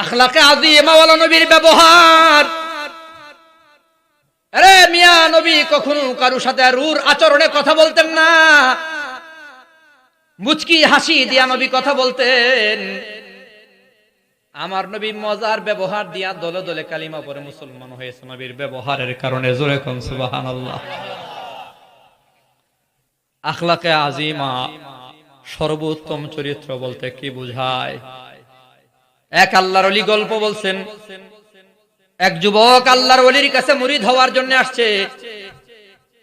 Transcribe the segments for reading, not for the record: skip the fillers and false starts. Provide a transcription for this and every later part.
আখলাকে আযীমা ওয়ালা নবীর ব্যবহার। আরে মিয়া, নবী কখনো কারোর সাথে রূঢ় আচরণে কথা বলতেন না। মুচকি হাসি দিয়া নবী কথা বলতেন। আমার নবী মজার ব্যবহার দিয়া দলে দলে কালিমা পড়ে মুসলমান হয়েছে নবীর ব্যবহারের কারণে। জোরে কোন সুবহানাল্লাহ। আখলাকে আযীমা, সর্বোত্তম চরিত্র বলতে কি বোঝায়? এক আল্লাহর ওলি গল্প বলছেন। এক যুবক আল্লাহর ওলির কাছে মুরিদ হওয়ার জন্য আসছে।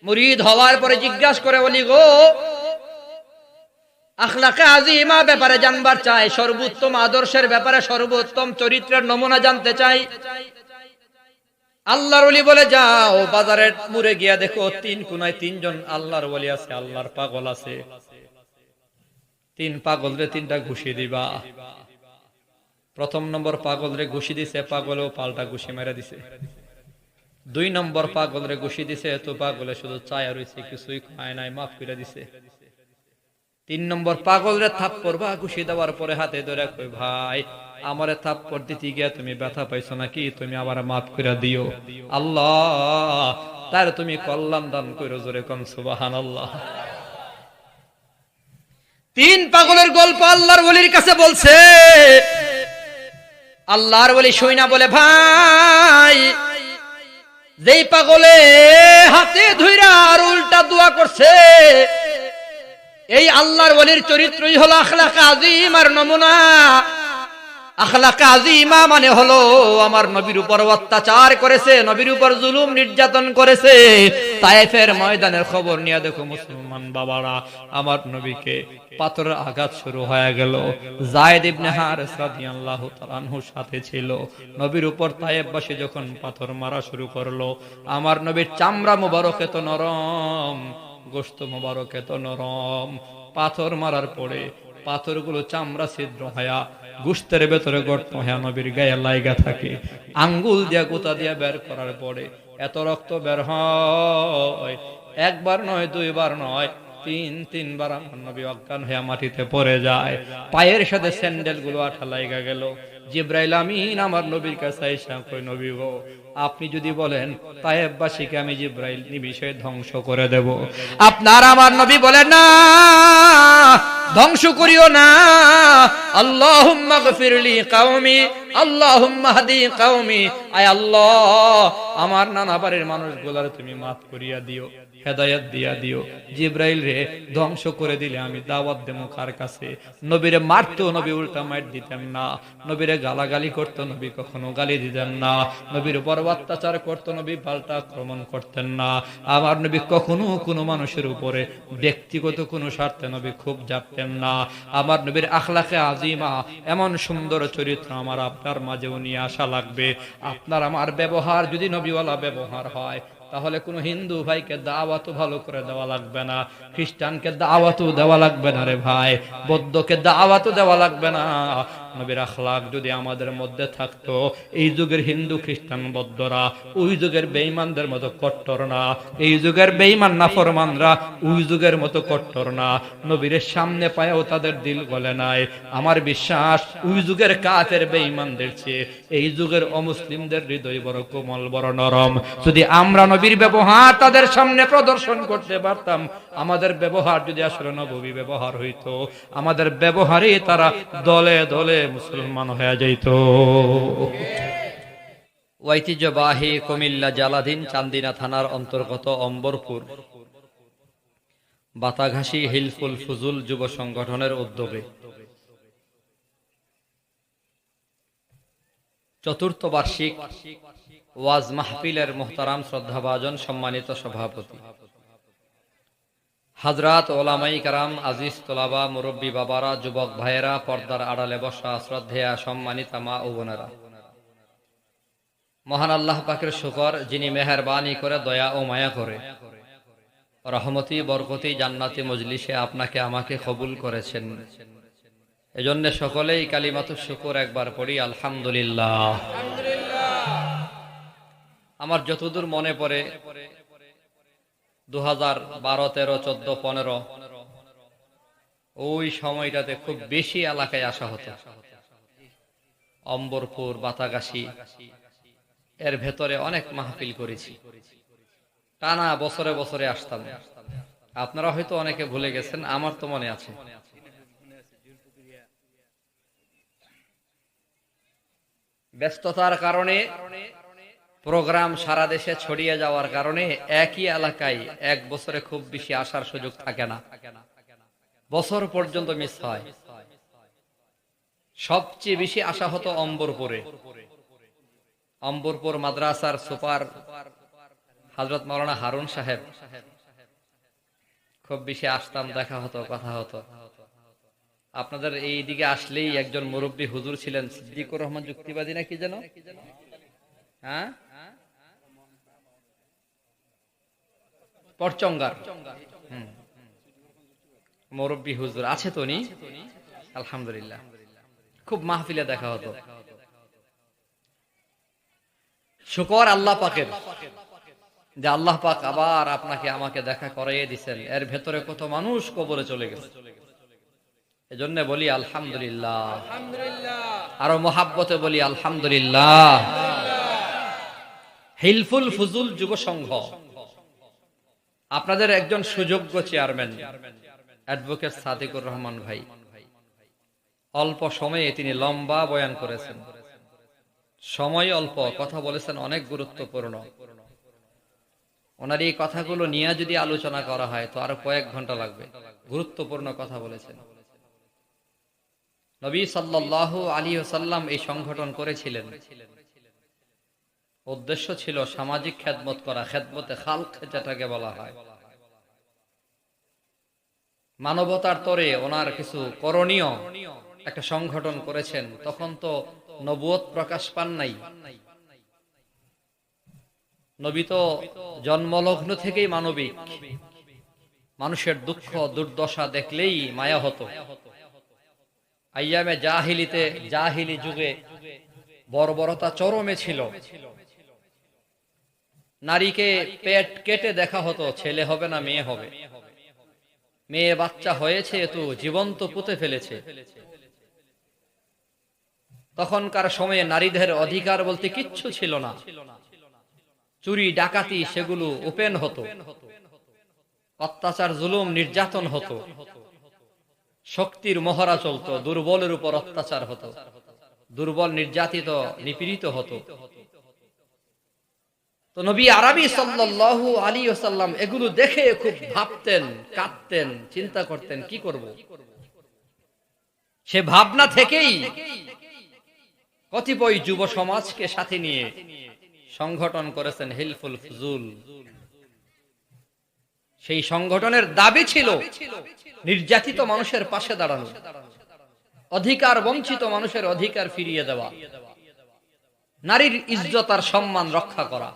মুরিদ হওয়ার পরে জিজ্ঞাসা করে, ওলি গো, আখলাকে আযীমা ব্যাপারে জানবার চাই, সর্বোত্তম আদর্শের ব্যাপারে, সর্বোত্তম চরিত্রের নমুনা জানতে চাই। আল্লাহর ওলি বলে, যাও বাজারের মোড়ে গিয়া দেখো, তিন কোনায় তিনজন আল্লাহর ওলি আছে, আল্লাহর পাগল আছে। তিন পাগলরে তিনটা ঘুষি দিবা। প্রথম নম্বর পাগলরে ঘুষি দিছে, পাগলেও পাল্টা ঘুষি মেরে দিছে। দুই নম্বর পাগলরে ঘুষি দিছে, তো পাগলে শুধু চায়া রইছে, কিছুই খায় নাই, মাফ করে দিছে। তিন নম্বর পাগলরে থাপ্পড় বা ঘুষি দেওয়ার পরে হাতে ধরে কই, ভাই আমারে থাপ্পড় দিতে গিয়া তুমি ব্যথা পাইছো নাকি? তুমি আবার মাফ করে দিও, আল্লাহ তার তুমি কল্যাণ দান করো। জোরে কোন সুবহানাল্লাহ। তিন পাগলের গল্প আল্লাহর ওলির কাছে বলছে। আল্লাহর ওলি শুইনা বলে, ভাই যেই পাগলে হাতে ধইরা আর উল্টা দোয়া করছে, এই আল্লাহর ওলির চরিত্রই হলো আখলাকে আযীমার নমুনা। আখলাকে আযীমা মানে হলো আমার নবীর উপর অত্যাচার করেছে, নবীর উপর জুলুম নির্যাতন করেছে। তায়েফের ময়দানের খবর নিয়ে দেখো মুসলমান বাবারা, আমার নবীকে পাথরের আঘাত শুরু হয়ে গেল। যায়েদ ইবনে হারেস রাদিয়াল্লাহু তাআলা আনহুর সাথে ছিল। নবীর উপর তায়েফবাসী যখন পাথর মারা শুরু করলো, আমার নবীর চামড়া মোবারক এত নরম, গোশত মোবারক এত নরম, পাথর মারার পরে পাথরগুলো চামড়া ছিদ্র হয়া গোশতের ভেতরে গর্ত হয়া নবীর গায়ে লাইগা থাকে। আঙ্গুল দিয়া গোতা দিয়া বের করার পরে এত রক্ত বের হয়, একবার নয়, দুইবার নয়, তিনবার আমার নবী অজ্ঞান হয়ে মাটিতে পড়ে যায়। পায়ের সাথে স্যান্ডেল গুলো আঠা লাইগা গেল। জিবরাইল আমিন আমার নবীর কাছে আইসা কই, নবী গো, আপনি যদি বলেন তায়েফবাসীকে আমি জিবরাইল নিমিষে ধ্বংস করে দেব। আপনার আমার নবী বলেন, না, ধ্বংস করিও না। আল্লাহুম্মা গফিরলি কওমি, আল্লাহুম্মা হাদি কওমি। আয় আল্লাহ, আমার নানা বাড়ির মানুষগুলার তুমি মাফ করিয়া দিও, হেদায়েত দিয়া দিও। জিবরাইল রে ধ্বংস করে দিলে আমি দাওয়াত দেব কার কাছে? নবীরে মারতো, নবী উল্টা মার দিতেন না। নবীরে গালাগালি করতো, নবী কখনো গালি দিতেন না। নবীর উপর অত্যাচার করতো, নবী পাল্টা আক্রমণ করতেন না। আমার নবী কখনো কোনো মানুষের উপরে ব্যক্তিগত কোনো স্বার্থে নবী খুব জাপতেন না। আমার নবীর আখলাকে আযীমা, এমন সুন্দর চরিত্র আমার আপনার মাঝেও নিয়ে আসা লাগবে। আপনার আমার ব্যবহার যদি নবীওয়ালা ব্যবহার হয়, তাহলে কোনো হিন্দু ভাইকে দাওয়াতও ভালো করে দেওয়া লাগবে না, খ্রিস্টানকে দাওয়াতও দেওয়া লাগবে না রে ভাই, বৌদ্ধকে দাওয়াতও দেওয়া লাগবে না। নবীর আখলাক যদি আমাদের মধ্যে থাকতো, এই যুগের হিন্দু খ্রিস্টান বৌদ্ধরা ওই যুগের বেঈমানদের মতো কট্টর না, এই যুগের বেঈমান নাফরমানরা ওই যুগের মতো কট্টর না। নবীর সামনে পায়েও তাদের দিল গলে নাই। আমার বিশ্বাস ওই যুগের কাফের বেঈমানদের চেয়ে এই যুগের অমুসলিমদের হৃদয় বড় কোমল, বড় নরম। যদি আমরা নবীর ব্যবহার তাদের সামনে প্রদর্শন করতে পারতাম, আমাদের ব্যবহার যদি আসলে নবী ব্যবহার হইতো, আমাদের ব্যবহারে তারা দলে দলে মুসলমান হয়ে যাইত। ঐতিহ্যবাহী কুমিল্লা জালাধীন চান্দিনা থানার অন্তর্গত অম্বরপুর বাতাঘাসী হিলফুল ফুজুল যুব সংগঠনের উদ্যোগে চতুর্থ বার্ষিক ওয়াজ মাহফিলের মুহতারাম শ্রদ্ধাভাজন সম্মানিত সভাপতি হাজরাত ওলামাই কারাম, আজিজ তোলাবা, মুরব্বী বাবারা, যুবক ভাইয়েরা, পর্দার আড়ালে বসা শ্রদ্ধেয়া সম্মানিতা মা ও বোনেরা, মহান আল্লাহ পাকের শুকর, যিনি মেহেরবানি করে দয়া ও মায়া করে রহমতি বরকতি জান্নাতি মজলিসে আপনাকে আমাকে কবুল করেছেন। এজন্য সকলেই কালিমাতু শুকর একবার পড়ি, আলহামদুলিল্লাহ। আমার যতদূর মনে পড়ে 2012, 13, 14, 15 ওই সময়টাতে খুব বেশি এলাকায় আসা হতো। অম্বরপুর, বাতাগাসী, এর ভেতরে অনেক মাহফিল করেছি। টানা বছরে বছরে আসতাম। আপনারা হয়তো অনেকে ভুলে গেছেন, আমার তো মনে আছে। ব্যস্ততার কারণে, প্রোগ্রাম সারা দেশে ছড়িয়ে যাওয়ার কারণে একই এলাকায় এক বছরে খুব বেশি আসার সুযোগ থাকে না, বছর পর্যন্ত মিস হয়। সবচেয়ে বেশি আসা হতো অম্বরপুরে। অম্বরপুর মাদ্রাসার সুপার হযরত মাওলানা হারুন সাহেব, খুব বেশি আসতাম, দেখা হতো, কথা হতো। আপনাদের এই দিকে আসলেই একজন মুরব্বী হুজুর ছিলেন, সিদ্দিকুর রহমান যুক্তিবাদী নাকি যেন, হ্যাঁ, পরচঙ্গার মুরব্বী হুজুর আছে তো উনি, আলহামদুলিল্লাহ। খুব মাহফিলে দেখা হতো। শুকর আল্লাহ পাকের যে আল্লাহ পাক আবার আপনাকে আমাকে দেখা করাইয়ে দিচ্ছেন। এর ভেতরে কত মানুষ কবরে চলে গেছে, এজন্য বলি আলহামদুলিল্লাহ, আরো মহাব্বতে বলি আলহামদুলিল্লাহ। হিলফুল ফুজুল যুব সংঘ, আপনাদের একজন সুযোগ্য চেয়ারম্যান অ্যাডভোকেট সাদিকুর রহমান ভাই, অল্প সময়ে তিনি লম্বা বয়ান করেছেন। সময় অল্প, কথা বলেছেন অনেক গুরুত্বপূর্ণ। ওনার এই কথাগুলো নিয়ে যদি আলোচনা করা হয় তো আরো কয়েক ঘন্টা লাগবে। গুরুত্বপূর্ণ কথা বলেছেন। নবী সাল্লাল্লাহু আলাইহি ওয়াসাল্লাম এই সংগঠন করেছিলেন, উদ্দেশ্য ছিল সামাজিক খেদমত করা, খেদমতে খালক যেটাকে বলা হয়। মানবতার তরে ওনার কিছু করণীয় একটা সংগঠন করেছেন। তখন তো নবুয়ত প্রকাশ পান নাই, নবী তো জন্মলগ্ন থেকেই মানবিক। মানুষের দুঃখ দুর্দশা দেখলেই মায়া হতো। আইয়ামে জাহিলিতে, জাহিলি যুগে বর্বরতা চরমে ছিল। নারীকে পেট কেটে দেখা হতো, ছেলে হবে না মেয়ে হবে। মেয়ে বাচ্চা হয়েছে তো জীবন্ত পুঁতে ফেলেছে। তখনকার সময়ে নারীদের অধিকার বলতে কিচ্ছু ছিল না। চুরি ডাকাতি সেগুলো ওপেন হতো, অত্যাচার জুলুম নির্যাতন হতো, শক্তির মহড়া চলতো, দুর্বলের উপর অত্যাচার হতো, দুর্বল নির্যাতিত নিপীড়িত হতো। তো নবী আরবি সাল্লাল্লাহু আলাইহি ওয়াসাল্লাম এগুলো দেখে খুব ভাবতেন, কাঁদতেন, চিন্তা করতেন কি করব। সে ভাবনা থেকেই কতিপয় যুব সমাজকে সাথে নিয়ে সংগঠন করেছেন হিলফুল ফুজুল। সেই সংগঠনের দাবি ছিল নির্যাতিত মানুষের পাশে দাঁড়ানো, অধিকার বঞ্চিত মানুষের অধিকার ফিরিয়ে দেওয়া, নারীর ইজ্জত আর সম্মান রক্ষা করা।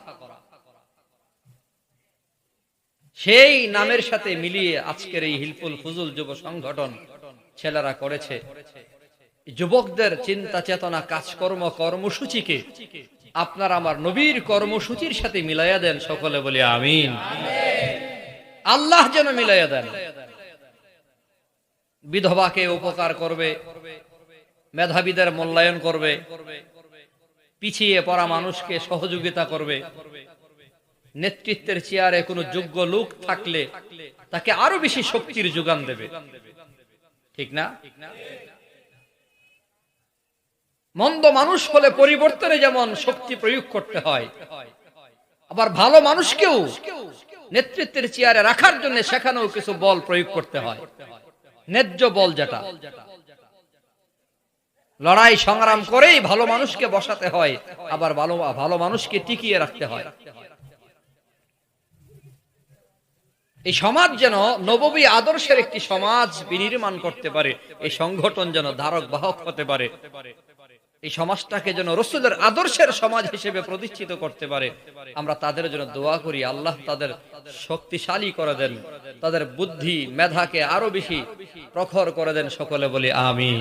সেই নামের সাথে মিলিয়ে আজকের এই হিলফুল ফুজুল যুব সংগঠন ছেলেরা করেছে। যুবকদের চিন্তা চেতনা, কাজকর্ম, কর্মসূচিকে আপনার আমার নবীর কর্মসূচির সাথে মিলাইয়া দেন। সকলে বলি আমিন। আল্লাহ যেন মিলাইয়া দেন। বিধবাকে উপকার করবে, মেধাবীদের মূল্যায়ন করবে, পিছিয়ে পড়া মানুষকে সহযোগিতা করবে, নেতৃত্বের চেয়ারে কোনো যোগ্য লোক থাকলে তাকে আরো বেশি শক্তির যোগান দেবে। ঠিক না? মন্দ মানুষ হলে পরিবর্তনে যেমন শক্তি প্রয়োগ করতে হয়, আবার ভালো মানুষকেও নেতৃত্বের চেয়ারে রাখার জন্য সেখানেও কিছু বল প্রয়োগ করতে হয়, ন্যায্য বল যেটা। লড়াই সংগ্রাম করেই ভালো মানুষকে বসাতে হয়, আবার ভালো মানুষকে টিকিয়ে রাখতে হয়। এই সমাজ যেন নববী আদর্শের একটি সমাজ বিনির্মাণ করতে পারে, এই সংগঠন যেন ধারক বাহক হতে পারে, এই সমাজটাকে যেন রাসূলের আদর্শের সমাজ হিসেবে প্রতিষ্ঠিত করতে পারে। আমরা তাদের জন্য দোয়া করি, আল্লাহ তাদের শক্তিশালী করে দেন, তাদের বুদ্ধি মেধাকে আরো বেশি প্রখর করে দেন। সকলে বলি আমিন।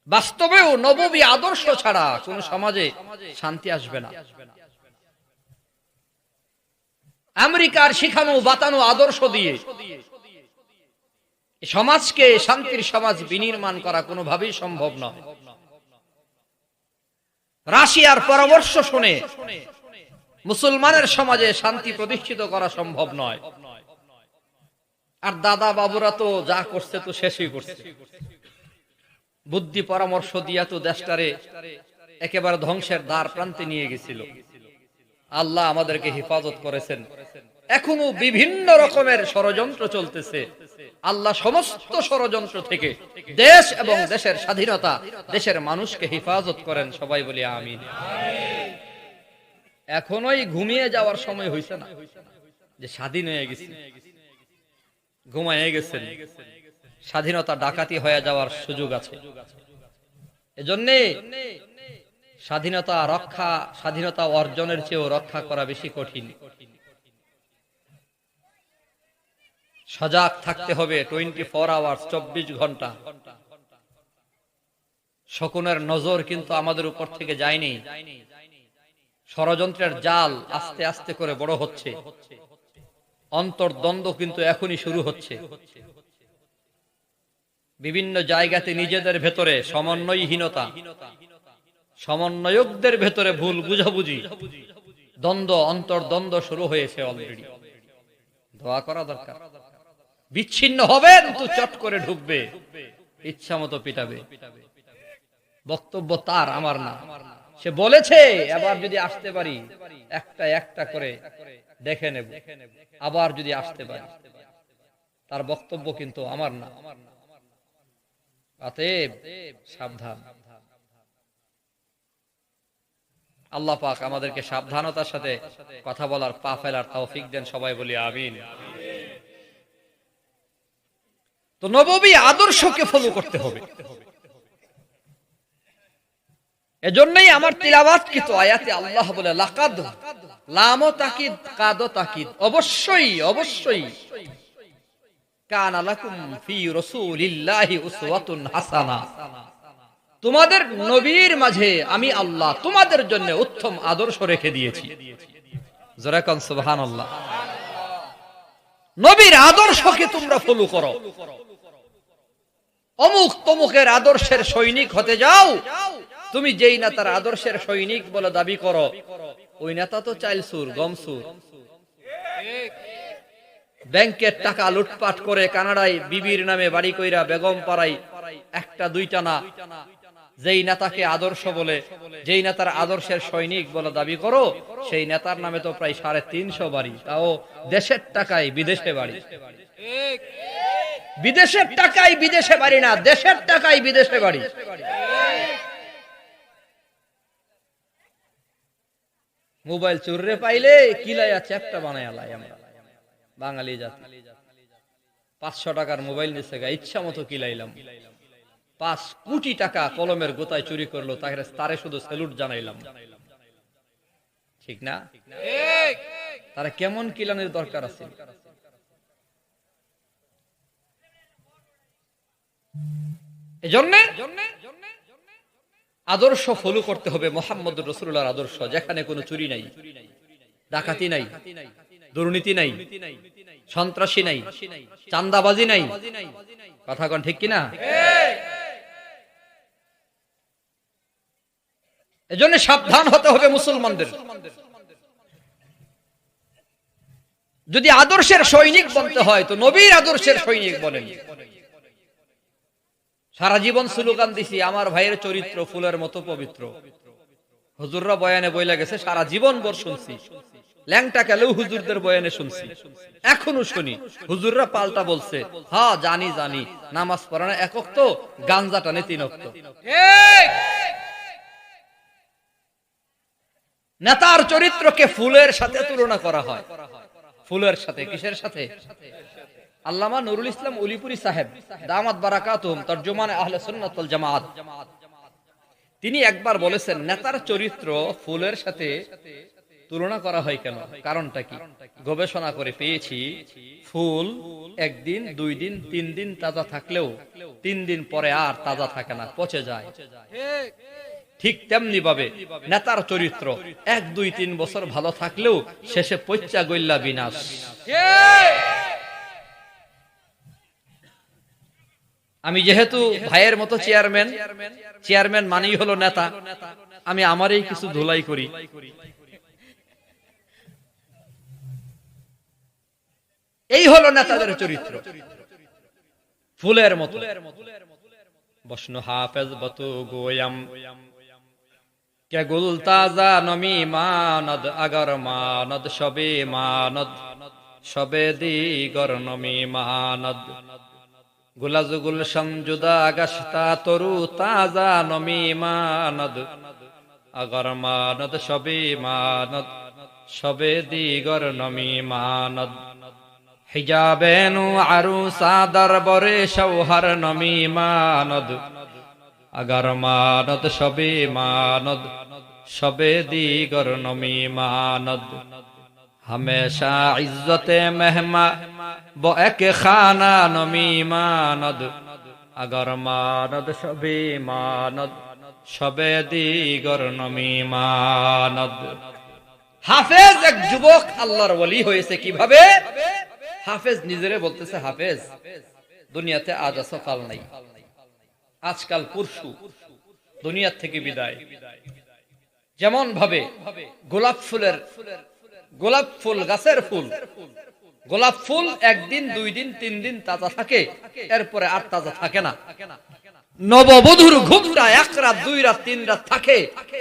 বাস্তবেও নববী আদর্শ ছাড়া কোন সমাজে শান্তি আসবে না। আমেরিকার শিখানো বাতানো আদর্শ দিয়ে সমাজকে শান্তির সমাজ বিনির্মাণ করা কোনোভাবেই সম্ভব নয়। রাশিয়ার পরামর্শ শুনে মুসলমানের সমাজে শান্তি প্রতিষ্ঠিত করা সম্ভব নয়। আর দাদা বাবুরা তো যা করছে তো শেষই করছে, বুদ্ধি পরামর্শ দিয়া তো দেশটারে একেবারে ধ্বংসের দ্বার প্রান্তে নিয়ে গেছিল। আল্লাহ আমাদেরকে হেফাজত করেছেন। এখনো বিভিন্ন রকমের ষড়যন্ত্র চলতেছে। আল্লাহ সমস্ত ষড়যন্ত্র থেকে দেশ এবং দেশের স্বাধীনতা, দেশের মানুষকে হেফাজত করেন। সবাই বলি আমিন। এখনোই ঘুমিয়ে যাওয়ার সময় হয়েছে না যে স্বাধীন হয়ে গেছে, ঘুমাইয়ে গেছেন। স্বাধীনতা ডাকাতি হয়ে যাওয়ার সুযোগ আছে। এজন্য স্বাধীনতা রক্ষা, স্বাধীনতা অর্জনের চেয়েও রক্ষা করা বেশি কঠিন। সজাগ থাকতে হবে 24 আওয়ার্স, 24 ঘন্টা। শকুনের নজর কিন্তু আমাদের উপর থেকে যায়নি। ষড়যন্ত্রের জাল আস্তে আস্তে করে বড় হচ্ছে। অন্তর্দ্বন্দ্ব কিন্তু এখনই শুরু হচ্ছে। বিভিন্ন জায়গাতে নিজেদের ভেতরে সমন্বয়হীনতা, সমন্বয়কদের ভেতরে ভুল বুঝাবুঝি, দ্বন্দ্ব, অন্তর্দ্বন্দ্ব শুরু হয়েছে অলরেডি। দোয়া করা দরকার। বিচ্ছিন্ন হবেন তো চট করে ঢুকবে, ইচ্ছা মতো পিটাবে। বক্তব্য তার, আমার না। সে বলেছে আবার যদি আসতে পারি একটা একটা করে দেখে নেব, আবার যদি আসতে পারি। তার বক্তব্য কিন্তু আমার না। অতএব সাবধান। আল্লাহ পাক আমাদেরকে সাবধানতার সাথে কথা বলার, পা ফেলার তৌফিক দেন। সবাই বলি আমিন। তো নববী আদর্শকে ফলো করতে হবে। এজন্যই আমার তিলাওয়াতকৃত আয়াতে আল্লাহ বলে লাকাদ, লাম তাকিদ, কাদ তাকিদ, অবশ্যই অবশ্যই কানা লাকুম ফি রাসূলিল্লাহি উসওয়াতুন হাসানাহ, তোমাদের নবীর মাঝে আমি আল্লাহ তোমাদের জন্য উত্তম আদর্শ রেখে দিয়েছি। জোরে কোন সুবহানাল্লাহ। নবীর আদর্শকে তোমরা ফলো করো। অমুক তমুকের আদর্শের সৈনিক হতে যাও, তুমি যেই নেতার আদর্শের সৈনিক বলে দাবি করো, ওই নেতা তো চাইলসুর, গমসুর। ব্যাংকের টাকা লুটপাট করে কানাডায় বিবির নামে বাড়ি কইরা বেগম পাড়াই একটা দুইটা না, যেই নেতাকে আদর্শ বলে, যেই নেতার আদর্শের সৈনিক বলে দাবি করো, সেই নেতার নামে তো প্রায় 350 বাড়ি, তাও দেশের টাকায় বিদেশে বাড়ি। বিদেশের টাকায় বিদেশে বাড়ি না, দেশের টাকায় বিদেশে বাড়ি। মোবাইল চুররে পাইলে কিলাইয়া চ্যাপটা বানায় আলাই আমরা বাঙালি জাতি। 500 টাকার মোবাইল নিচ্ছে গা, ইচ্ছা মতো কিলাইলাম। 5 কোটি টাকা কলমের গোতায় চুরি করলো, তারে শুধু স্যালুট জানাইলাম। ঠিক না? তারা কেমন কিলানের দরকার আছে? এজন্য আদর্শ ফলো করতে হবে মুহাম্মদুর রাসূলুল্লাহর আদর্শ, যেখানে কোনো চুরি নাই, ডাকাতি নাই, দুর্নীতি নাই, সন্ত্রাসী নাই, চাঁদাবাজি নাই। কথা কোন ঠিক কিনা? এজন্য সাবধান হতে হবে মুসলমানদের। যদি আদর্শের সৈনিক বনতে হয় তো নবীর আদর্শের সৈনিক বনেন। সারা জীবন স্লোগান দিছি আমার ভাইয়ের চরিত্র ফুলের মতো পবিত্র। হুজুররা বয়ানে বইলা গেছে, সারা জীবন ভর শুনছি। ল্যাংটা কেলেও হুজুরদের বয়ানে শুনছি, এখনো শুনি। হুজুররা পাল্টা বলছে, হ্যাঁ জানি জানি, নামাজ পড়ে না 1 ওয়াক্ত, গাঞ্জা টানে 3 ওয়াক্ত। নেতার চরিত্রকে ফুলের সাথে তুলনা করা হয়। ফুলের সাথে, কিসের সাথে? আল্লামা নুরুল ইসলাম উলিপুরি সাহেব দামাত বারাকাতুহুম, তরজমানে আহলে সুন্নাত ওয়াল জামাত, তিনি একবার বলেছেন নেতার চরিত্র ফুলের সাথে তুলনা করা হয় কেন, কারণটা কি? গবেষণা করে পেয়েছি, ফুল 1 দিন 2 দিন 3 দিন তাজা থাকলেও 3 দিন পরে আর তাজা থাকে না, পচে যায়। ঠিক তেমনি ভাবে নেতার চরিত্র 1 2 3 বছর ভালো থাকলেও শেষে পচা গইল্লা বিনাশ। আমি যেহেতু ভাইয়ের মতো চেয়ারম্যান, চেয়ারম্যান মানেই হলো নেতা, আমি আমারই কিছু ধুলাই করি। এই হলো নেতাদের চরিত্র, ফুলের মতো। বষ্ণ হাফেজ বতু গোয়াম কে গুল তাজা নমি মানদ আগর মানদ সবে মানদ সবে দিগর নমি মানদ গুলাজ গুলশন জুদা গশতা তরু তাজা নমি মানদ আগর মানদ সবে মানদ সবে দিগর নমি মানদ হিজাবেনু আরুসা দরবরে শৌহর নমি মানদ আগর মানদ সবে মানদ সবে দিগর নমি মানদ हमेशा इज्जते मेहमा बो एक खाना नमी मानद अगर मानद शबे मानद शबे दीगर नमी मानद। হাফেজ এক যুবক আল্লাহর ওলি হয়েছে কিভাবে? হাফেজ নিজেরে বলতেছে, হাফেজ দুনিয়াতে আজ আছো কাল নাই, আজকাল পরশু দুনিয়া থেকে বিদায়। যেমন ভাবে গোলাপ ফুলের, গোলাপ ফুল গাছের ফুল, গোলাপ ফুল একদিন দুই দিন তিন দিন তাজা থাকে, এরপরে আর তাজা থাকে না। নববধূর ঘুমটা এক রাত দুই রাত তিন রাত থাকে,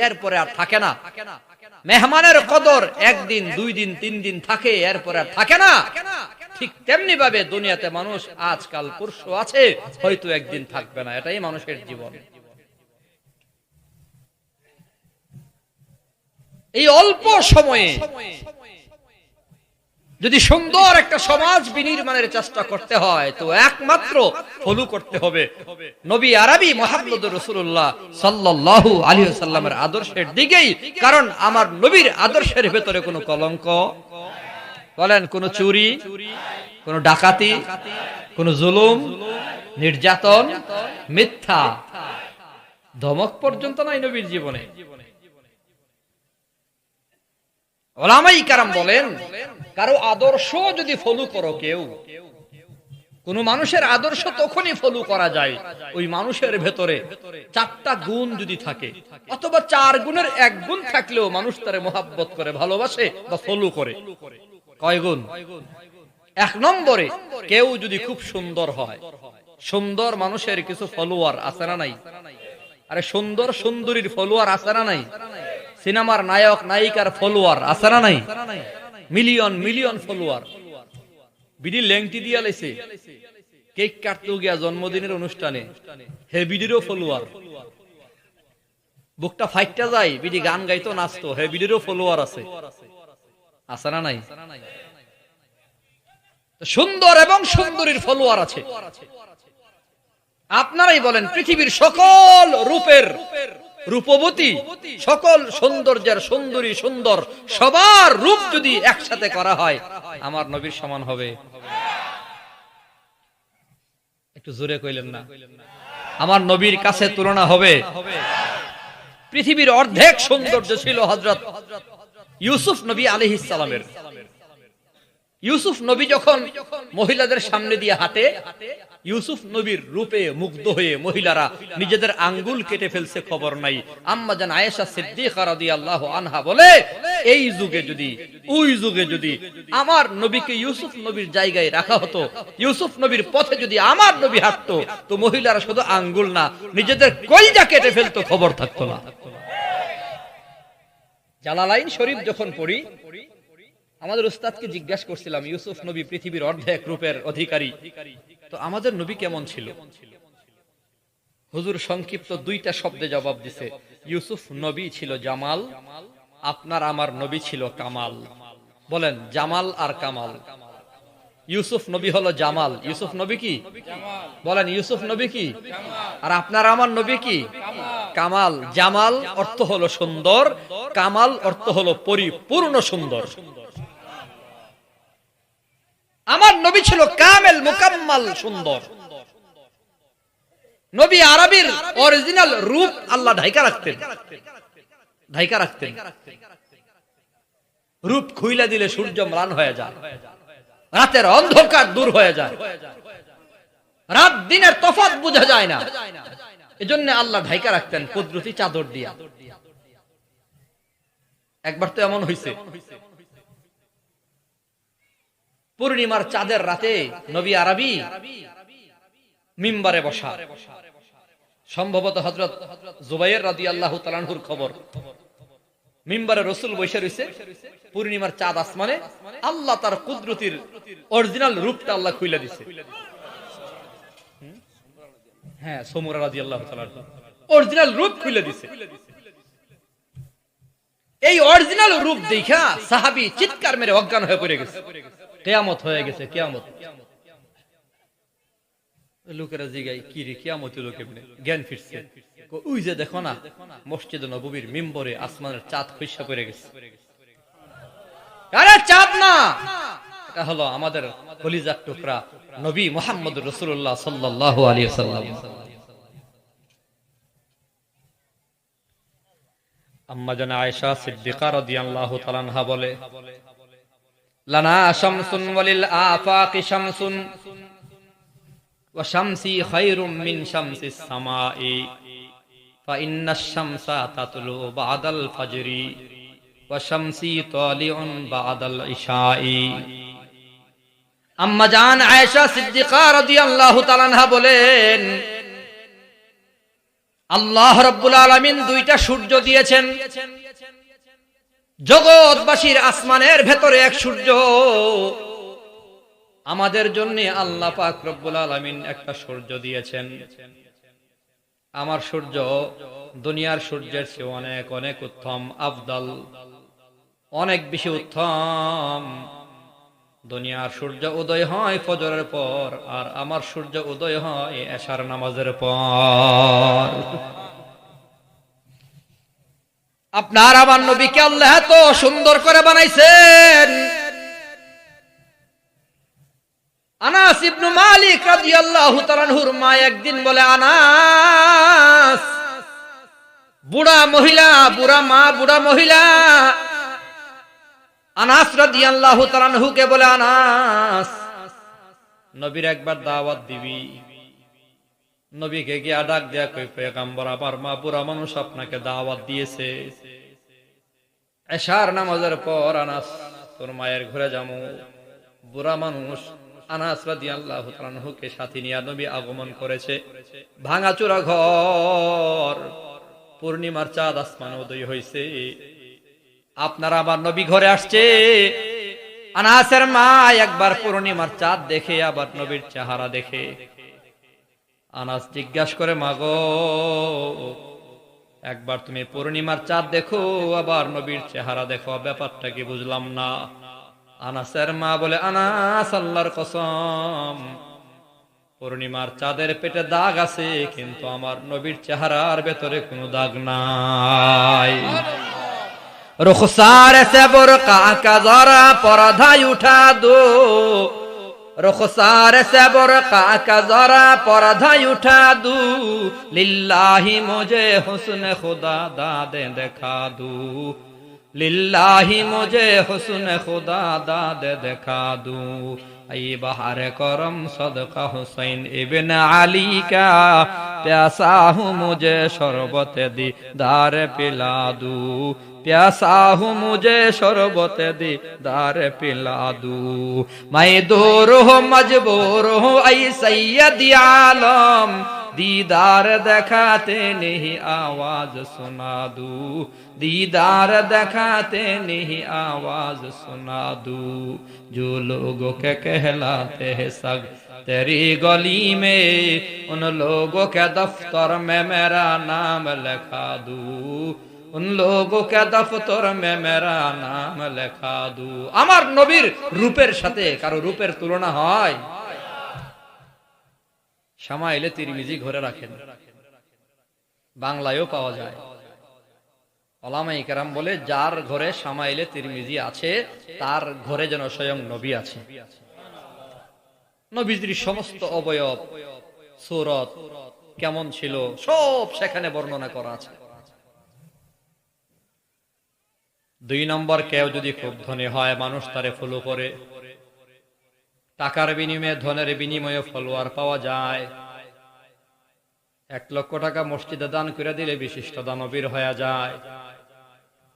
এরপরে আর থাকে না। মেহমানের কদর একদিন দুই দিন তিন দিন থাকে, এরপরে আর থাকে না। ঠিক তেমনি ভাবে দুনিয়াতে মানুষ আজকাল পরশু আছে, হয়তো একদিন থাকবে না। এটাই মানুষের জীবন। এই অল্প সময়ে যদি সুন্দর একটা সমাজ বিনির্মাণের চেষ্টা করতে হয়, তো একমাত্র ফলো করতে হবে নবী আরবি মুহাম্মদ রাসূলুল্লাহ সাল্লাল্লাহু আলাইহি ওয়াসাল্লামের আদর্শের দিকেই। কারণ আমার নবীর আদর্শের ভেতরে কোনো কলঙ্ক, বলেন কোনো চুরি, কোনো ডাকাতি, কোনো জুলুম, নির্যাতন, মিথ্যা, ধমক পর্যন্ত নাই নবীর জীবনে। ওলামায়ে কেরাম বলেন, কারো আদর্শ যদি ফলো করো, কেউ কোন মানুষের আদর্শ তখনই ফলো করা যায় ওই মানুষের ভেতরে চারটা গুণ যদি থাকে, অথবা চার গুণের এক গুণ থাকলেও মানুষ তারে মোহাব্বত করে, ভালোবাসে বা ফলো করে। কয় গুণ? এক নম্বরে, কেউ যদি খুব সুন্দর হয়, সুন্দর মানুষের কিছু ফলোয়ার আছে না নাই? আরে সুন্দর সুন্দরীর ফলোয়ার আছে না নাই? সিনেমার নায়ক নায়িকার ফলোয়ার আছে না নাই? Million million follower. বিডি লেংটি দিয়া লাইছে, কেক কাটতে গিয়া জন্মদিনের অনুষ্ঠানে, হে বিডিরও ফলোয়ার। বুকটা ফাইটটা যায়, বিডি গান গাইতো নাচতো, হে বিডিরও ফলোয়ার আছে, আছে না নাই? সুন্দর এবং সুন্দরীর ফলোয়ার আছে। আপনারাই বলেন, পৃথিবীর সকল রূপের রূপবতী, সকল সৌন্দর্যের সুন্দরী সুন্দর, সবার রূপ যদি একসাথে করা হয়, আমার নবীর সমান হবে? একটু জোরে কইলেন না? আমার নবীর কাছে তুলনা হবে? পৃথিবীর অর্ধেক সৌন্দর্য ছিল হযরত ইউসুফ নবী আলাইহিস সালামের। ইউসুফ নবী যখন মহিলাদের সামনে দিয়ে হাঁটে, ইউসুফ নবীর রূপে মুগ্ধ হয়ে মহিলারা নিজেদের আঙ্গুল কেটে ফেলছে, খবর নাই। আম্মা জান আয়েশা সিদ্দিকা রাদিয়াল্লাহু আনহা বলে, এই যুগে যদি, ওই যুগে যদি আমার নবীকে ইউসুফ নবীর জায়গায় রাখা হতো, ইউসুফ নবীর পথে যদি আমার নবী হাঁটতো, তো মহিলারা শুধু আঙ্গুল না, নিজেদের কলিজা কেটে ফেলতো, খবর থাকতো না। জালালাইন শরীফ যখন পড়ি, আমাদের উস্তাদকে জিজ্ঞাসা করছিলাম, ইউসুফ নবী পৃথিবীর অর্ধেক রূপের অধিকারী, তো আমাদের নবী কেমন ছিল? হুজুর সংক্ষিপ্ত দুইটা শব্দে জবাব দিছে, ইউসুফ নবী ছিল জামাল, আপনার আমার নবী ছিল কামাল। বলেন, জামাল আর কামাল। ইউসুফ নবী হলো জামাল, ইউসুফ নবী কি? বলেন, ইউসুফ নবী কি? আর আপনার আমার নবী কি? কামাল। জামাল অর্থ হলো সুন্দর, কামাল অর্থ হলো পরিপূর্ণ সুন্দর। আমার নবী ছিল কামেল মুকাম্মাল সুন্দর। নবী আরবির অরিজিনাল রূপ আল্লাহ ঢাইকা রাখতেন, ঢাইকা রাখতেন। রূপ খুইলা দিলে সূর্য ম্লান হয়ে যায়, রাতের অন্ধকার দূর হয়ে যায়। রাত দিনের তফাৎ বোঝা যায় না। এজন্য আল্লাহ ঢাইকা রাখতেন কুদরতি চাদর দিয়া। একবার তো এমন হইছে, পূর্ণিমার চাঁদের রাতে নবী আরবি মিম্বারে বসা, সম্ভবত হযরত জুবাইর রাদিয়াল্লাহু তাআলা আনহুর খবর। মিম্বারে রাসূল বসে রইছে, পূর্ণিমার চাঁদ আসমানে, আল্লাহ তার কুদরতির অরিজিনাল রূপটা আল্লাহ খুইলা দিছে। হ্যাঁ, সমুরা রাদিয়াল্লাহু তাআলা অরিজিনাল রূপ খুইলা দিছে। এই অরিজিনাল রূপ দেখা সাহাবী চিৎকার মেরে অজ্ঞান হয়ে পড়ে গেছে। কিয়ামত হয়ে গেছে, কিয়ামত। লোকেরা জিগাই, কি রে কিয়ামত হলো কেমনে? জ্ঞান ফিরছে, ওই যে দেখো না মসজিদে নববীর মিম্বরে আসমানের চাঁদ খইসা পড়ে গেছে। আরে চাঁদ না, এটা হলো আমাদের কলিজার টুকরা নবী মুহাম্মদুর রাসূলুল্লাহ সাল্লাল্লাহু আলাইহি ওয়াসাল্লাম। আম্মা জান আয়েশা সিদ্দিকা রাদিয়াল্লাহু তাআলা আনহা বলে, লানা শামসুন ওয়ালিল আফাকি শামসুন ওয়া শামসি খায়রুম মিন শামসিস সামাই ফা ইন্নাশ শামসা তাতলু বাদাল ফাজরি ওয়া শামসি তালিউন বাদাল ইশাই। আম্মা জান আয়েশা সিদ্দিকা রাদিয়াল্লাহু তাআলা আনহা বলেন, আল্লাহ রাব্বুল আলামিন দুইটা সূর্য দিয়েছেন। জগৎবাসীর আসমানের ভেতরে এক সূর্য, আমাদের জন্য আল্লাহ পাক রব্বুল আলামিন একটা সূর্য দিয়েছেন। আমার সূর্য দুনিয়ার সূর্যের চেয়ে অনেক অনেক উত্তম, আফদাল, অনেক বেশি উত্তম। দুনিয়ার সূর্য উদয় হয় ফজরের পর, আর আমার সূর্য উদয় হয় এশার নামাজের পর। আপনার আমার নবীকে আল্লাহ এত সুন্দর করে বানাইছেন। আনাস ইবনে মালিক রাদিয়াল্লাহু তাআলা আনহুর মা একদিন বলে, আনাস, বুড়া মহিলা, বুড়া মা, বুড়া মহিলা আনাস রাদিয়াল্লাহু তাআলা আনহুকে বলে, আনাস, নবীর একবার দাওয়াত দিবি। নবীকে গিয়া ডাক দেয়া কই, পয়গম্বর আমার মা বুড়া মানুষ আপনাকে দাওয়াত দিয়েছে, এশার নামাজের পর আনাস তোর মায়ের ঘরে যামু। বুড়া মানুষ আনাস রাদিয়াল্লাহু তাআলা আনহুকে সাথে নিয়ে নবী আগমন করেছে। ভাঙাচোরা ঘর, পূর্ণিমার চাঁদ আসমানে উদয় হইছে। আপনার আবার নবী ঘরে আসছে। আনাসের মা একবার পূর্ণিমার চাঁদ দেখে আবার নবীর চেহারা দেখে। আনাস জিজ্ঞাসা করে, মাগো, একবার তুমি পূর্ণিমার চাঁদ দেখো, আবার নবীর চেহারা দেখো, ব্যাপারটা কি বুঝলাম না। আনাসের মা বলে, আনাস, আল্লাহর কসম, পূর্ণিমার চাঁদের পেটে দাগ আছে, কিন্তু আমার নবীর চেহারার ভেতরে কোনো দাগ নাই। रुखसार से बुरका का जरा पर्दा उठा दो, रुखसार से बुरका का जरा पर्दा उठा दो, लिल्लाही मुझे हुस्न खुदा दादे दिखा दो, लिल्लाही मुझे हुस्न खुदा दादे दिखा दो। ऐ बहार करम सदका हुसैन इब्न अली का, प्यासा हूँ मुझे शरबत दीदार पिला दो, प्यासा हूँ मुझे शरबत दीदार पिला दो। मैं दूर हूँ मजबूर हूँ ऐ सैयद आलम, दीदार दिखाते नहीं आवाज सुना दो, दीदार दिखाते नहीं आवाज सुना दो। जो लोगों के कहलाते हैं सग तेरी गली में, उन लोगों के दफ्तर में मेरा नाम लिखा दो, उन लोगों के दफ्तर में मेरा नाम लिखा दो। আমার নবীর রূপের সাথে কারো রূপের তুলনা হয়? শামাইলে তিরমিজি ঘরে রাখেন, বাংলায়ও পাওয়া যায়। ওলামায়ে কেরাম বলে, যার ঘরে শামাইলে তিরমিজি আছে তার ঘরে যেন স্বয়ং নবী আছে। নবীজির সমস্ত অবয়ব, সূরত কেমন ছিল সব সেখানে বর্ণনা করা আছে। 2 নম্বর, কেউ যদি খুব ধনী হয় মানুষ তারে ফলো করে, টাকার বিনিময়ে, ধনের বিনিময়ে ফলোয়ার পাওয়া যায়। 1 লক্ষ টাকা মসজিদে দান করে দিলে বিশিষ্ট দানবীর হয়ে যায়।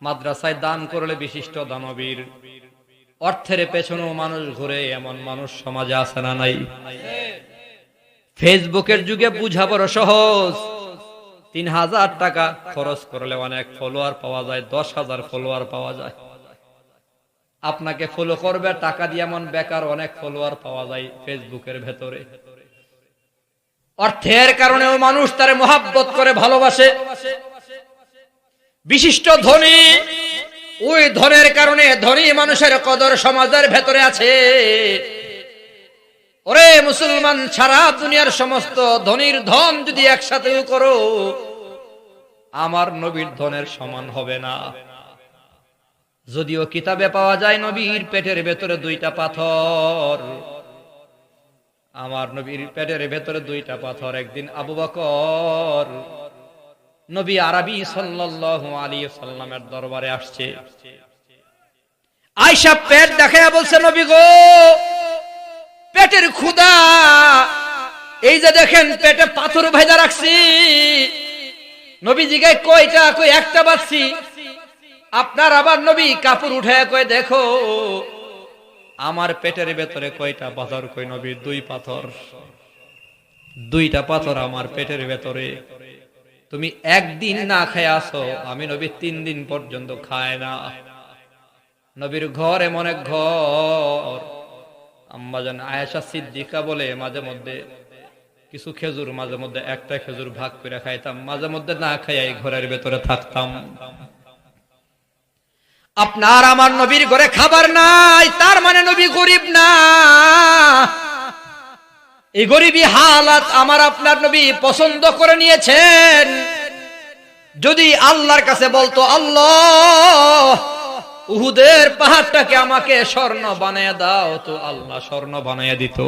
মাদ্রাসায় দান করলে বিশিষ্ট দানবীর। অর্থের পেছনেও মানুষ ঘুরে, এমন মানুষ সমাজে আছে না নাই? ফেসবুকের যুগে বুঝা বড় সহজ। 3000 টাকা খরচ করলে অনেক ফলোয়ার পাওয়া যায়, 10,000 ফলোয়ার পাওয়া যায়। আপনাকে ফলো করবে টাকা দিয়ে, এমন বেকার অনেক ফলোয়ার পাওয়া যায় ফেসবুকের ভেতরে। অর্থের কারণেও মানুষ তারে মহাব্বত করে, ভালোবাসে। বিশিষ্ট ধনী, ওই ধনের কারণে ধনী মানুষের কদর সমাজের ভেতরে আছে। ওরে মুসলমান, সারা দুনিয়ার সমস্ত ধনীর ধন যদি একসাথেও করো, আমার নবীর ধনের সমান হবে না। যদিও কিতাবে পাওয়া যায় নবীর পেটের ভেতরে 2টা পাথর। আমার নবীর পেটের ভেতরে 2টা পাথর। একদিন আবু বকর নবী আরবি সাল্লাল্লাহু আলাইহি সাল্লামের দরবারে আসছে। আয়েশা পেট দেখায়া বলছে, নবী গো, পেটের ক্ষুধা, এই যে দেখেন পেটে পাথর ভেজা রাখছি। নবী জিগায়, কয়টা? কই একটা বাচ্চি। আপনার আবার নবী কাপড় উঠায় কই, দেখো আমার পেটের ভেতরে কয়টা পাথর? কই নবী, 2 পাথর। 2টা পাথর আমার পেটের ভেতরে। তুমি একদিন না খেয়ে আসো, আমি নবী 3 দিন পর্যন্ত খায় না। নবীর ঘর এমন এক ঘর, আম্মাজান আয়েশা সিদ্দিকা বলে, মাঝে মধ্যে কিছু খেজুর, মাঝে মধ্যে একটা খেজুর ভাগ করে খাইতাম, মাঝে মধ্যে না খাই এই ঘরের ভেতরে থাকতাম। আপনার আমার নবীর ঘরে খাবার নাই, তার মানে নবী গরিব না। এই গরিবী হালাত আমার আপনার নবী পছন্দ করে নিয়েছেন। যদি আল্লাহর কাছে বলতো, আল্লাহ উহুদের পাহাড়টাকে আমাকে স্বর্ণ বানিয়ে দাও, তো আল্লাহ স্বর্ণ বানিয়ে দিত।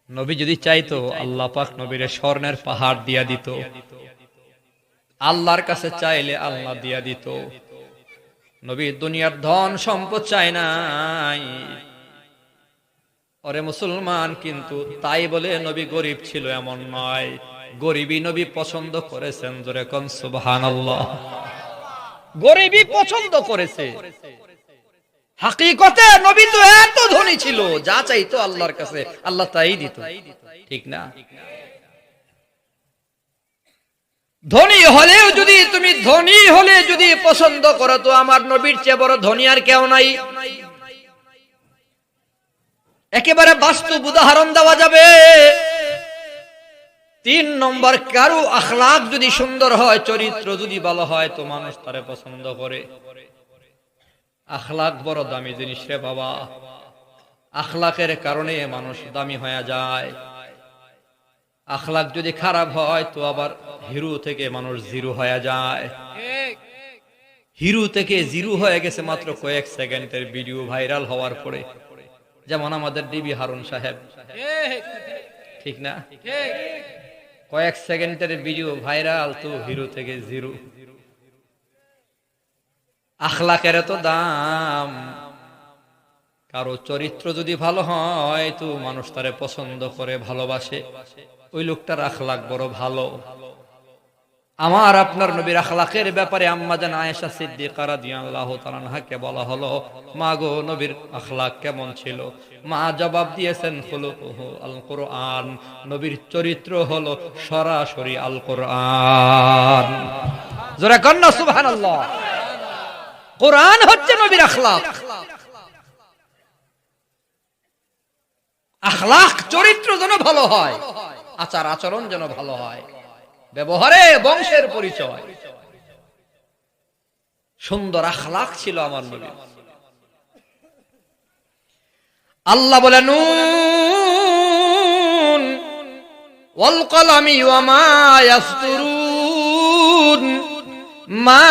নবী যদি চাইতো, আল্লাহ পাক নবীর স্বর্ণের পাহাড় দিয়া দিত। আল্লাহর কাছে চাইলে আল্লাহ দিয়া দিত। নবী দুনিয়ার ধন সম্পদ চায় নাই। ওরে মুসলমান, কিন্তু তাই বলে নবী গরিব ছিল এমন নয়। গরিবী নবী পছন্দ করেছেন। জোরে কোন সুবহানাল্লাহ। গরিবী পছন্দ করেছে। হাকিকতে নবী তো এত ধনী ছিল, যা চাইতো আল্লাহর কাছে আল্লাহ তাই দিত, ঠিক না? ধনী হলেও যদি তুমি ধনী হলে যদি পছন্দ করো, তো আমার নবীর চেয়ে বড় ধনী আর কেউ নাই। একেবারে বাস্তব উদাহরণ দেওয়া যাবে। 3 নম্বর, কারো আখলাক যদি সুন্দর হয়, চরিত্র যদি ভালো হয়, তো মানুষ তারে পছন্দ করে। আখলাক বড় দামি জিনিস রে বাবা। আখলাকের কারণে মানুষ দামি হয়ে যায়। আখলাক যদি খারাপ হয়, তো আবার হিরো থেকে মানুষ জিরো হয়ে যায়। হিরো থেকে জিরো হয়ে গেছে মাত্র কয়েক সেকেন্ডের ভিডিও ভাইরাল হওয়ার পরে। যেমন আমাদের ডিবি হারুন সাহেব, ঠিক না? কয়েক সেকেন্ডের ভিডিও ভাইরাল, তো হিরো থেকে জিরো। আখলাকের তো দাম। কারো চরিত্র যদি ভালো হয়, তো মানুষ তারে পছন্দ করে, ভালোবাসে। ওই লোকটার আখলাক বড় ভালো। আমার আপনার নবীর আখলাকের ব্যাপারে আম্মাজান আয়েশা সিদ্দিকা রাদিয়াল্লাহু তাআলা আনহাকে বলা হলো, মা গো, নবীর আখলাক কেমন ছিল? মা জবাব দিয়েছেন, খুলুকুহু আল কুরআন। নবীর চরিত্র হলো সরাসরি আল কুরআন। জোরে কন্না সুবহানাল্লাহ। কুরআন হচ্ছে নবীর আখলাক। আখলাক, চরিত্র যেন ভালো হয়, আচার আচরণ যেন ভালো হয়, ব্যবহারে বংশের পরিচয়। সুন্দর আখলাক ছিল আমার নবীর। আল্লাহ বলে, নুন ওয়াল কলামি ওয়া মা ইয়াসতুরুন মা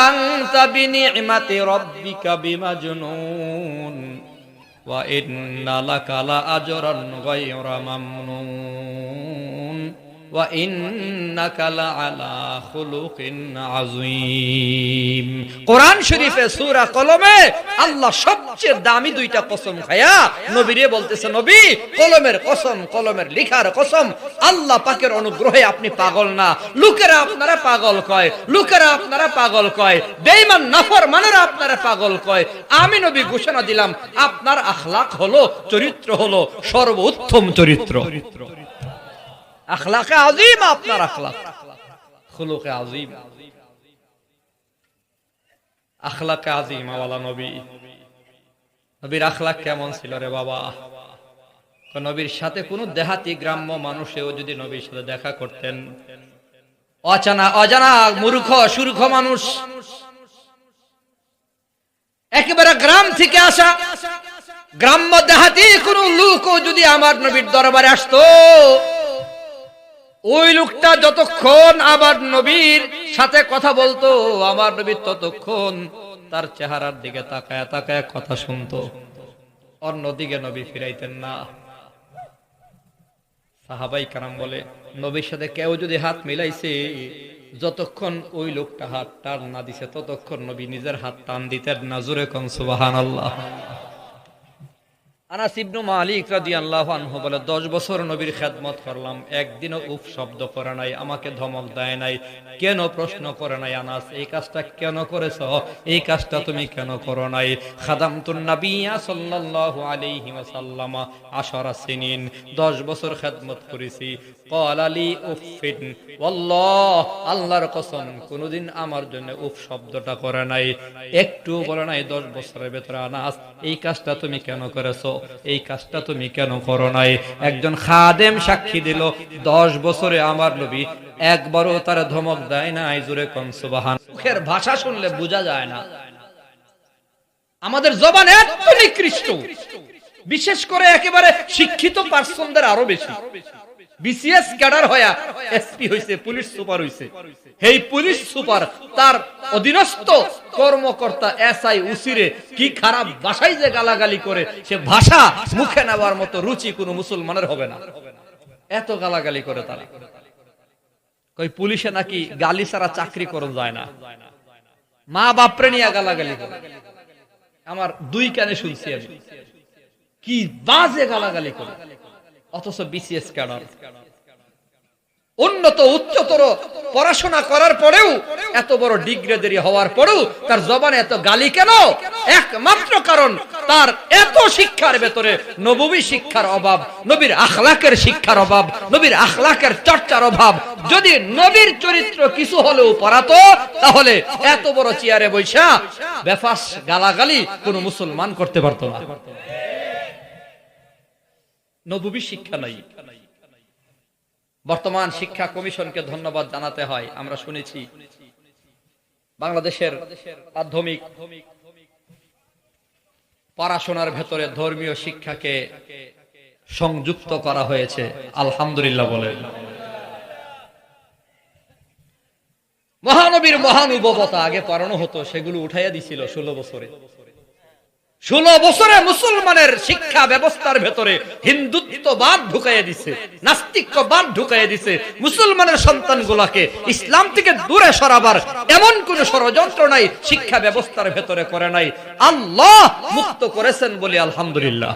আনতা বিনি'মাতি রাব্বিকা বিমাজনুন ওয়া ইন্না লাকা লা আজরান গায়রা মামনুন ওয়া ইন্নাকা লাআলা খুলুকিন আযীম। কোরআন শরীফে সূরা কলমে আল্লাহ সবচেয়ে দামি দুইটা কসম খায়া নবীরে বলতেছে, নবী কলমের কসম, কলমের লেখার কসম, আল্লাহ পাকের অনুগ্রহে আপনি পাগল না। লোকেরা আপনারা পাগল কয়, লোকেরা আপনারা পাগল কয়, বেঈমান নাফরমানেরা আপনারা পাগল কয়। আমি নবী ঘোষণা দিলাম আপনার আখলাক হলো, চরিত্র হলো সর্বোত্তম চরিত্র। আখলাকে আযীম, আপনার আখলাক খুলুকে আযীম, আখলাকে আযীম ওয়ালা নবী। নবীর আখলাক কেমন ছিল রে বাবা? নবীর সাথে কোন দেহাতি গ্রাম্য মানুষেও যদি নবীর সাথে দেখা করতেন, অজানা মূর্খ সূর্খ মানুষ, একেবারে গ্রাম থেকে আসা গ্রাম্য দেহাতি কোন লোকও যদি আমার নবীর দরবারে আসতো, ওই লোকটা যতক্ষণ আমার নবীর সাথে কথা বলতো, আমার নবীর ততক্ষণ তার চেহারার দিকে তাকায় তাকায় কথা শুনতো, অন্যদিকে নবী ফিরাইতেন না। সাহাবাই কারাম বলে, নবীর সাথে কেউ যদি হাত মিলাইছে, যতক্ষণ ওই লোকটা হাত টান না দিছে ততক্ষণ নবী নিজের হাত টান দিতেন না। জোরে কোন সুবহানাল্লাহ। আনাস ইবনে মালিক রাদিয়াল্লাহু আনহু বলে, 10 বছর নবীর খেদমত করলাম, একদিনও উফ শব্দ করে নাই, আমাকে ধমক দেয় নাই। কেন প্রশ্ন করে নাই, আনাস এই কাজটা কেন করেছো, এই কাজটা তুমি কেন করো নাই? খাদামতুন নাবিয়্যা সাল্লাল্লাহু আলাইহি ওয়াসাল্লাম 10 সিনিন, 10 বছর খেদমত করেছি। ক্বালা লি উফিন ওয়াল্লাহ, আল্লাহর কসম কোনদিন আমার জন্য উফ শব্দটা করে নাই, একটু বলে নাই। 10 বছরের ভেতরে আনাস এই কাজটা তুমি কেন করেছো, এই কাজটা তুমি কেন করো নাই? একজন খাদেম সাক্ষী দিল, 10 বছরে আমার নবী একবারও তার ধমক দেয় নাই। জোরে কোন সুবহান। মুখের ভাষা শুনলে বোঝা যায় না আমাদের জবান এত নিকৃষ্ট, বিশেষ করে একেবারে শিক্ষিত পার্সনদের আরো বেশি। বিসিএস ক্যাডার হয়া এসপি হইছে, পুলিশ সুপার হইছে, এই পুলিশ সুপার তার অধীনস্থ কর্মকর্তা এসআই উসিরে কি খারাপ ভাষায় যে গালাগালি করে, সে ভাষা মুখে নেওয়ার মতো রুচি কোনো মুসলমানের হবে না। এত গালাগালি করে তারা। কই পুলিশে নাকি গালি ছাড়া চাকরি করা যায় না, মা বাপরে নিয়ে গালাগালি করে। আমার 2 কানে শুনছি আমি, কি বাজে গালাগালি করে। অথচ বিসিএস ক্যাডার, উন্নত উচ্চতর পড়াশোনা করার পরেও, এত বড় ডিগ্রিধারী হওয়ার পরেও তার জবানে এত গালি কেন? একমাত্র কারণ তার এত শিক্ষার ভেতরে নববী শিক্ষার অভাব, নবীর আখলাকের শিক্ষার অভাব, নবীর আখলাকের চর্চার অভাব। যদি নবীর চরিত্র কিছু হলেও পড়াতো, তাহলে এত বড় চেয়ারে বৈশা বেফাস গালাগালি কোন মুসলমান করতে পারতো না। নববী শিক্ষা নাই। বর্তমান শিক্ষা কমিশনকে ধন্যবাদ জানাতে হয়। আমরা শুনেছি বাংলাদেশের মাধ্যমিক পড়াশোনার ভেতরে ধর্মীয় শিক্ষাকে সংযুক্ত করা হয়েছে, আলহামদুলিল্লাহ বলে। মহানবীর মহানুভবতা আগে পড়ানো হতো, সেগুলো উঠাইয়া দিছিল 16 বছরে। 16 বছরে মুসলমানের শিক্ষা ব্যবস্থার ভেতরে হিন্দুত্ববাদ ঢুকাইয়া দিছে, নাস্তিকবাদ ঢুকাইয়া দিছে। মুসলমানের সন্তানগুলোকে ইসলাম থেকে দূরে সরাবার এমন কোন ষড়যন্ত্র নাই, শিক্ষা ব্যবস্থার ভেতরে করে নাই। আল্লাহ মুক্ত করেছেন বলি আলহামদুলিল্লাহ।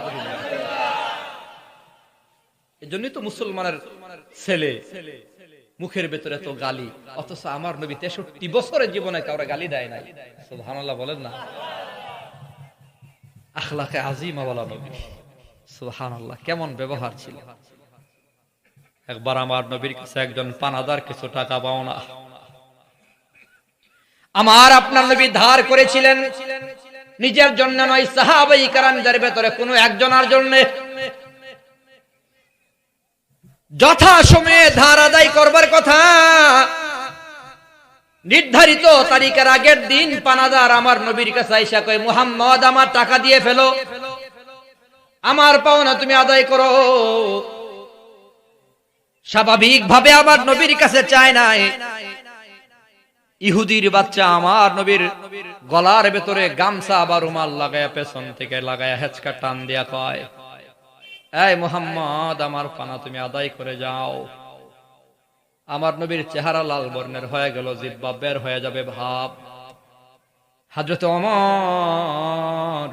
এজন্যই তো মুসলমানের ছেলে মুখের ভেতরে এত গালি, অথচ আমার নবী 63 বছরের জীবনে কাউরে গালি দেয় নাই। সুবহানাল্লাহ বলেন না। আখলাকে আযীমা ওয়ালা নবী, সুবহানাল্লাহ, কেমন ব্যবহার ছিল। একবার আমার নবীর কাছে একজন পানাদার কিছু টাকা পাওনা, আমার আপনার নবী ধার করেছিলেন, নিজের জন্য নয়, সাহাবায়ে কেরামদের ভেতরে কোন একজনের জন্য। যথা সময়ে ধার আদায় করবার কথা, নির্ধারিত তারিখের আগের দিন পানাদার আমার নবীর কাছে আইসা কয়, মুহাম্মদ আমার টাকা দিয়ে ফেলো, আমার পাওনা তুমি আদায় করো। স্বাভাবিক ভাবে আমার নবীর কাছে চায় নাই। ইহুদির বাচ্চা আমার নবীর গলার ভেতরে গামছা বা রুমাল লাগায়া, পেছন থেকে লাগায়া হেঁচকা টান দিয়া কয়, এই মুহাম্মদ আমার পানা তুমি আদায় করে যাও। আমার নবীর চেহারা লাল বর্ণের হয়ে গেল, জিহ্বা বের হয়ে যাবে ভাব। হযরত ওমর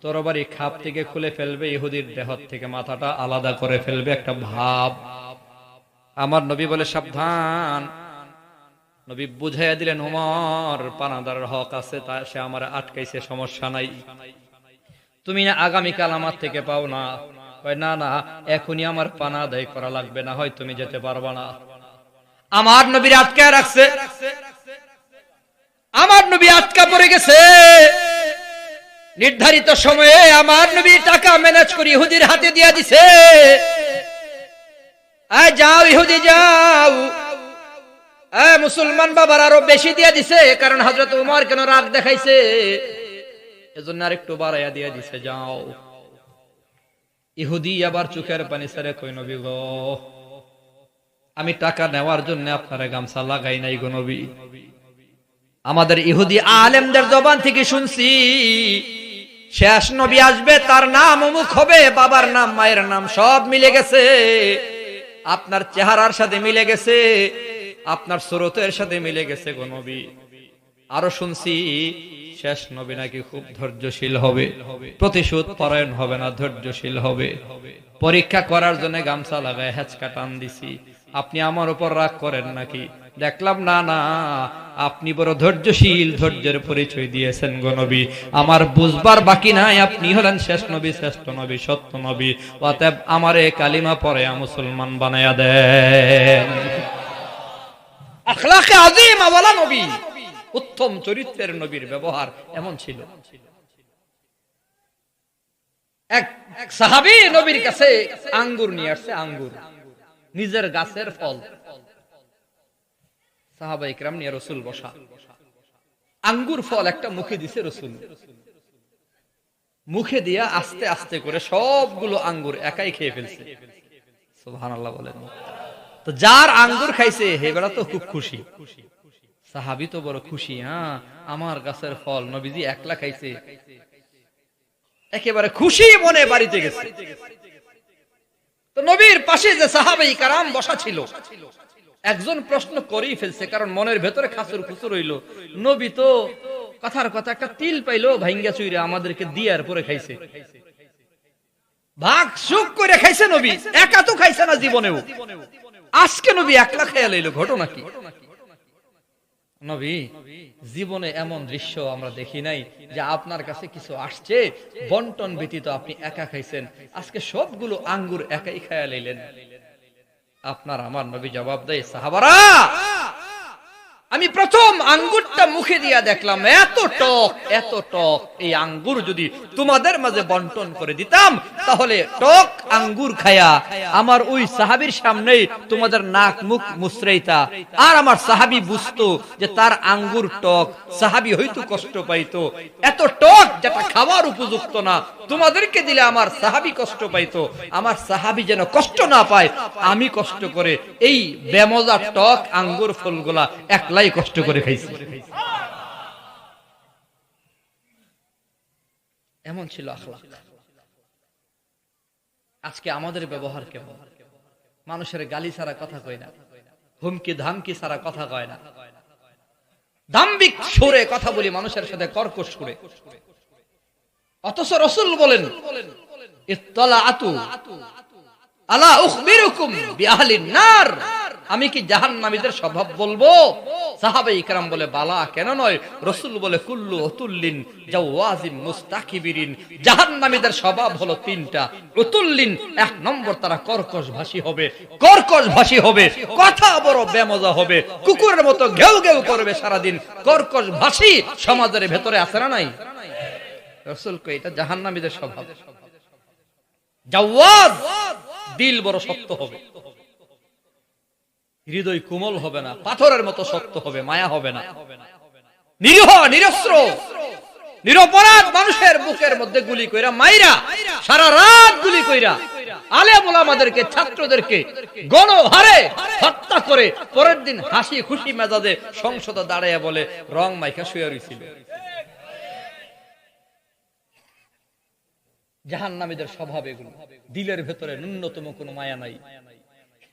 তরবারি খাপ থেকে খুলে ফেলবে, ইহুদির দেহ থেকে মাথাটা আলাদা করে ফেলবে, একটা ভাব। আমার নবী বলে সাবধান। নবী বুঝাইয়া দিলেন, ওমর পানাদারের হক আছে, তা সে আমার আটকাইছে, সমস্যা নাই, তুমি না আগামীকাল আমার থেকে পাও না। না না, এখনই আমার পানা আদায় করা লাগবে, না হয় তুমি যেতে পারবা না। আমার নবীর আটকায় রাখছে, আমার নবী আটকা পড়ে গেছে। নির্ধারিত সময়ে আমার নবী টাকা ম্যানেজ করে ইহুদির হাতে দিয়ে দিছে, যাও ইহুদি যাও। মুসলমান বাবার আরো বেশি দিয়ে দিছে, কারণ হযরত ওমর কেন রাগ দেখাইছে, এজন্য আরেকটু বাড়াইয়া দিয়ে দিছে, যাও। ইহুদি আবার চোখের পানি ছেড়ে কই, নবী গো, আমি টাকা নেওয়ার জন্য আপনারা গামছা লাগাই নাই গো নবী। আমাদের ইহুদি আলেমদের জবান থেকে শুনছি, শেষ নবী আসবে, তার নাম অমুক হবে, বাবার নাম মায়ের নাম সব মিলে গেছে, আপনার চেহারার সাথে মিলে গেছে, আপনার সুরতের সাথে মিলে গেছে গো নবী। আরো শুনছি শেষ নবী নাকি খুব ধৈর্যশীল হবে, প্রতিশোধ পরায়ণ হবে না, ধৈর্যশীল হবে। পরীক্ষা করার জন্য গামছা লাগায় হেঁচকা টান দিছি, আপনি আমার উপর রাগ করেন নাকি? দেখলাম না না, আপনি বড় ধৈর্যশীল, ধৈর্যের পরিচয় দিয়েছেন গো নবী। আমার বুঝবার বাকি নাই, আপনি হলেন শেষ নবী, শ্রেষ্ঠ নবী, সত্য নবী। অতএব আমারে কালিমা পড়ে মুসলমান বানায়া দেন। আখলাকে আযীমা ওয়ালা নবী, উত্তম চরিত্রের নবীর ব্যবহার এমন ছিল। এক সাহাবী নবীর কাছে আঙ্গুর নিয়ে আসছে, আঙ্গুর নিজের গাছের ফল। সাহাবায়ে কেরাম নিয়ে রাসূল বসা, আঙ্গুর ফল একটা মুখে দিছে রাসূল, মুখে দিয়া আস্তে আস্তে করে সবগুলো আঙ্গুর একাই খেয়ে ফেলছে। সুবহানাল্লাহ বলেন। তো যার আঙ্গুর খাইছে হেবেলা তো খুব খুশি, সাহাবী তো বড় খুশি, আমার গাছের ফল নবীজি একলা খাইছে, একেবারে খুশি মনে বাড়িতে গেছে। তো নবীর পাশে যে সাহাবায়ে কেরাম বসা ছিল, একজন প্রশ্ন করেই ফেলছে, কারণ মনের ভেতরে খাসুর খুসুর হইল, নবী তো কথার কথা একটা তিল পাইলো ভাঙ্গা চুইরা আমাদেরকে দিয়ার পরে খাইছে, ভাগ সুখ করে খাইছে নবী, একা তো খাইছে না জীবনেও, আজকে নবী একলা খেয়াল এলো, ঘটনা কি? নবী জীবনে এমন দৃশ্য আমরা দেখি নাই যে আপনার কাছে কিছু আসছে, বন্টন ব্যতীত আপনি একা খাইছেন, আজকে সবগুলো আঙ্গুর একাই খায়া লইলেন। আপনার আমার নবী জবাব দেয়, সাহাবারা আমি প্রথম আঙ্গুরটা মুখে দিয়া দেখলাম এত টক, এত টক, এই আঙ্গুর যদি তোমাদের মাঝে বন্টন করে দিতাম, তাহলে টক আঙ্গুর খায়া আমার ওই সাহাবীর সামনেই তোমাদের নাক মুখ মুছরাইতা, আর আমার সাহাবী বুঝতো যে তার আঙ্গুর টক, সাহাবী হয়তো কষ্ট পাইতো। এত টক যেটা খাওয়ার উপযুক্ত না, তোমাদেরকে দিলে আমার সাহাবী কষ্ট পাইতো, আমার সাহাবী যেন কষ্ট না পায়, আমি কষ্ট করে এই বেমজা টক আঙ্গুর ফলগুলা একলাই কষ্ট করে খাইছি। এমন ছিল আখলাক। আজকে আমাদের ব্যবহার কেমন? মানুষের গালি ছাড়া কথা কয় না, হুমকি ধামকি ছাড়া কথা কয় না, দাম্ভিক সুরে কথা বলি মানুষের সাথে, কর্কশ সুরে। অথচ রাসূল বলেন, ইত্তালাআতু আলা উখবিরুকুম বিআহলিন নার, আমি কি জাহান্নামীদের স্বভাব বলবো? সাহাবায়ে কেরাম বলে, বালা, কেন নয়? রাসূল বলে, কুল্লু উতুল্লিন জাওয়াজিন মুস্তাকবিরিন, জাহান্নামীদের স্বভাব হলো তিনটা। উতুল্লিন, এক নম্বর তারা কর্কশ ভাষী হবে, কর্কশ ভাষী হবে, কথা বড় বেমজা হবে, কুকুরের মতো ঘেউ ঘেউ করবে সারাদিন, কর্কশ ভাষী সমাজের ভেতরে আছে না নাই? রাসূল কয় এটা জাহান্নামীদের স্বভাব। জাওয়াজ, দিল বড় শক্ত হবে, হৃদয় কোমল হবে না, পাথরের মতো শক্ত হবে, মায়া হবে না, নিরীহ নিরস্ত্র নিরপরাধ মানুষের বুকের মধ্যে গুলি কইরা মাইরা, সারা রাত গুলি কইরা আলেম ওলামাদেরকে, ছাত্রদেরকে গণহারে হত্যা করে পরের দিন হাসি খুশি মেজাজে সংসদে দাঁড়াইয়া বলে, রং মাইখা শুয়ে রইছিল। জাহান্নামীদের স্বভাব এগুলো, দিলের ভেতরে ন্যূনতম কোনো মায়া নাই।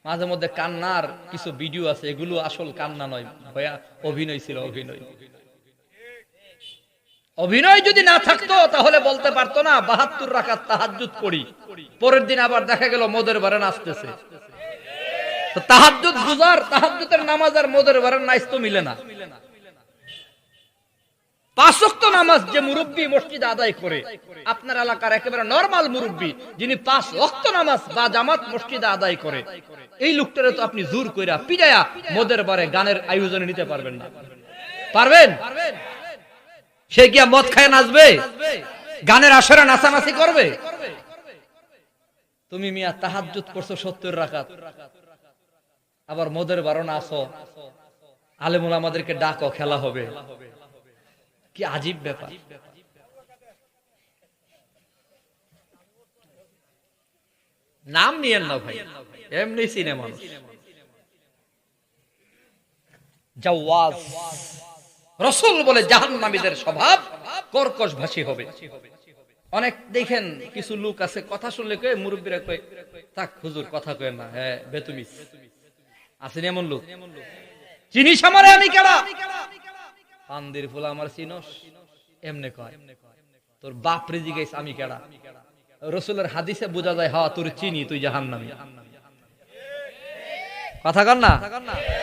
মাঝে মধ্যে কান্নার কিছু ভিডিও আছে, এগুলো আসল কান্না নয় ভয়া, অভিনয় ছিল, অভিনয়। অভিনয় যদি না থাকতো তাহলে বলতে পারতো না 72 রাকাত তাহাজ্জুদ পড়ি, পরের দিন আবার দেখা গেল মদের বারে নাচতেছে। তো তাহাজ্জুদ গুজার, তাহাজ্জুদের নামাজ আর মদের বারে নাচ তো মিলে না। 5 ওয়াক্ত নামাজ যে মুরব্বী মসজিদে আদায় করে, আপনার এলাকার একেবারে নরমাল মুরব্বী যিনি 5 ওয়াক্ত নামাজ বা জামাত মসজিদে আদায় করে, এই লোকটারে তো আপনি জোর কইরা পিটায়া মদের বারে গানের আয়োজনে নিতে পারবেন না। পারবেন? সে গিয়া মদ খায় নাচবে, গানের আসরে নাচানাচি করবে? তুমি মিয়া তাহাজ্জুদ করছো 70 রাকাত, আবার মদের বারো নাচো, আলেমুল আমাদেরকে ডাকো, খেলা হবে। কি আজীব ব্যাপার। নাম নিয়েন না ভাই, এমনি সিনেমা। জাওয়াজ রাসূল বলে জাহান্নামীদের স্বভাব কর্কশ ভাষী হবে। অনেক দেখেন কিছু লোক আছে কথা শুনলে কয়, মুরব্বীরা কয় থাক হুজুর কথা কয় না, হ্যাঁ বেতুমিস। আসেন এমন লোক, চিনিস আমারে, আমি কেডা? পান্দির ফুলা আমার চিনস? এমনে কয়। তোর বাপ রে জিজ্ঞেস আমি কেডা? রাসূলের হাদিসে বোঝা যায় হ্যাঁ তোর চিনি, তুই জাহান্নামী। কথা কর না,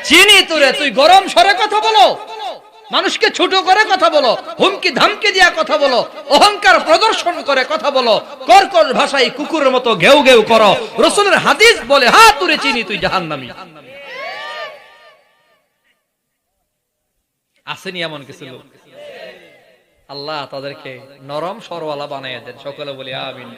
চিনি তোরে, তুই গরম স্বরে কথা বলো, মানুষকে ছোট করে কথা বলো, হুমকি ধামকি দিয়া কথা বলো, অহংকার প্রদর্শন করে কথা বলো, কর্কশ ভাষায় কুকুরের মতো ঘেউ ঘেউ করো। রাসূলের হাদিস বলে হ্যাঁ তোরে চিনি, তুই জাহান্নামী। আসেনি এমন কিছু লোক? আল্লাহ তাদেরকে নরম সরওয়ালা বানায় দেন। সকলে বলি আমিন।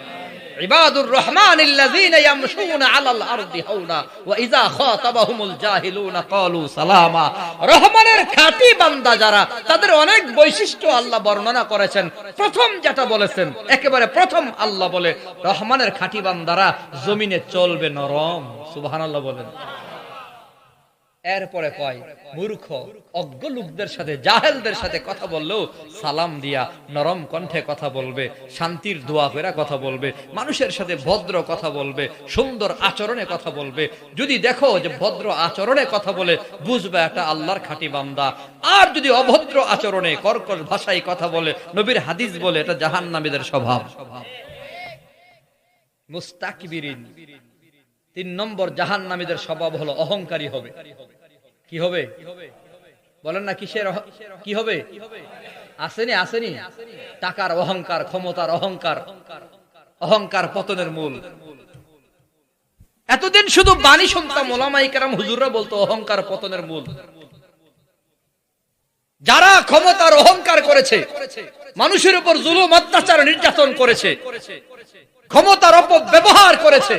ইবাদুর রহমানিল্লাযীনা ইয়ামশুনা আলাল আরদি হাওনা ওয়া ইযা খাতাবাহুমুল জাহিলুনা ক্বালু সালামা। রহমানের খাঁটি বান্দা যারা, তাদের অনেক বৈশিষ্ট্য আল্লাহ বর্ণনা করেছেন। প্রথম যেটা বলেছেন, একেবারে প্রথম আল্লাহ বলে রহমানের খাঁটি বান্দারা জমিনে চলবে নরম। সুবহানাল্লাহ বলেন। এরপরে কয় মূর্খ অজ্ঞ লোকদের সাথে, জাহেলদের সাথে কথা বললেও সালাম দিয়া নরম কণ্ঠে কথা বলবে, শান্তির দোয়া করে কথা বলবে, মানুষের সাথে ভদ্র কথা বলবে, সুন্দর আচরণে কথা বলবে। যদি দেখো যে ভদ্র আচরণে কথা বলে, বুঝবে এটা আল্লাহর খাঁটি বান্দা। আর যদি অভদ্র আচরণে কর্কশ ভাষায় কথা বলে, নবীর হাদিস বলে এটা জাহান্নামীদের স্বভাব। মুস্তাকবিরিন। 3 নম্বর জাহান্নামীদের স্বভাব হলো অহংকারী হবে। কি হবে বলেন না? কিসের কি হবে? আসেনি আসেনি? টাকার অহংকার, ক্ষমতার অহংকার। অহংকার পতনের মূল। এতদিন শুধু বাণী শুনতাম, ওলামায়ে কেরাম হুজুররা বলতো অহংকার পতনের মূল। যারা ক্ষমতার অহংকার করেছে, মানুষের উপর জুলুম অত্যাচার নির্যাতন করেছে, ক্ষমতার অপব্যবহার করেছে,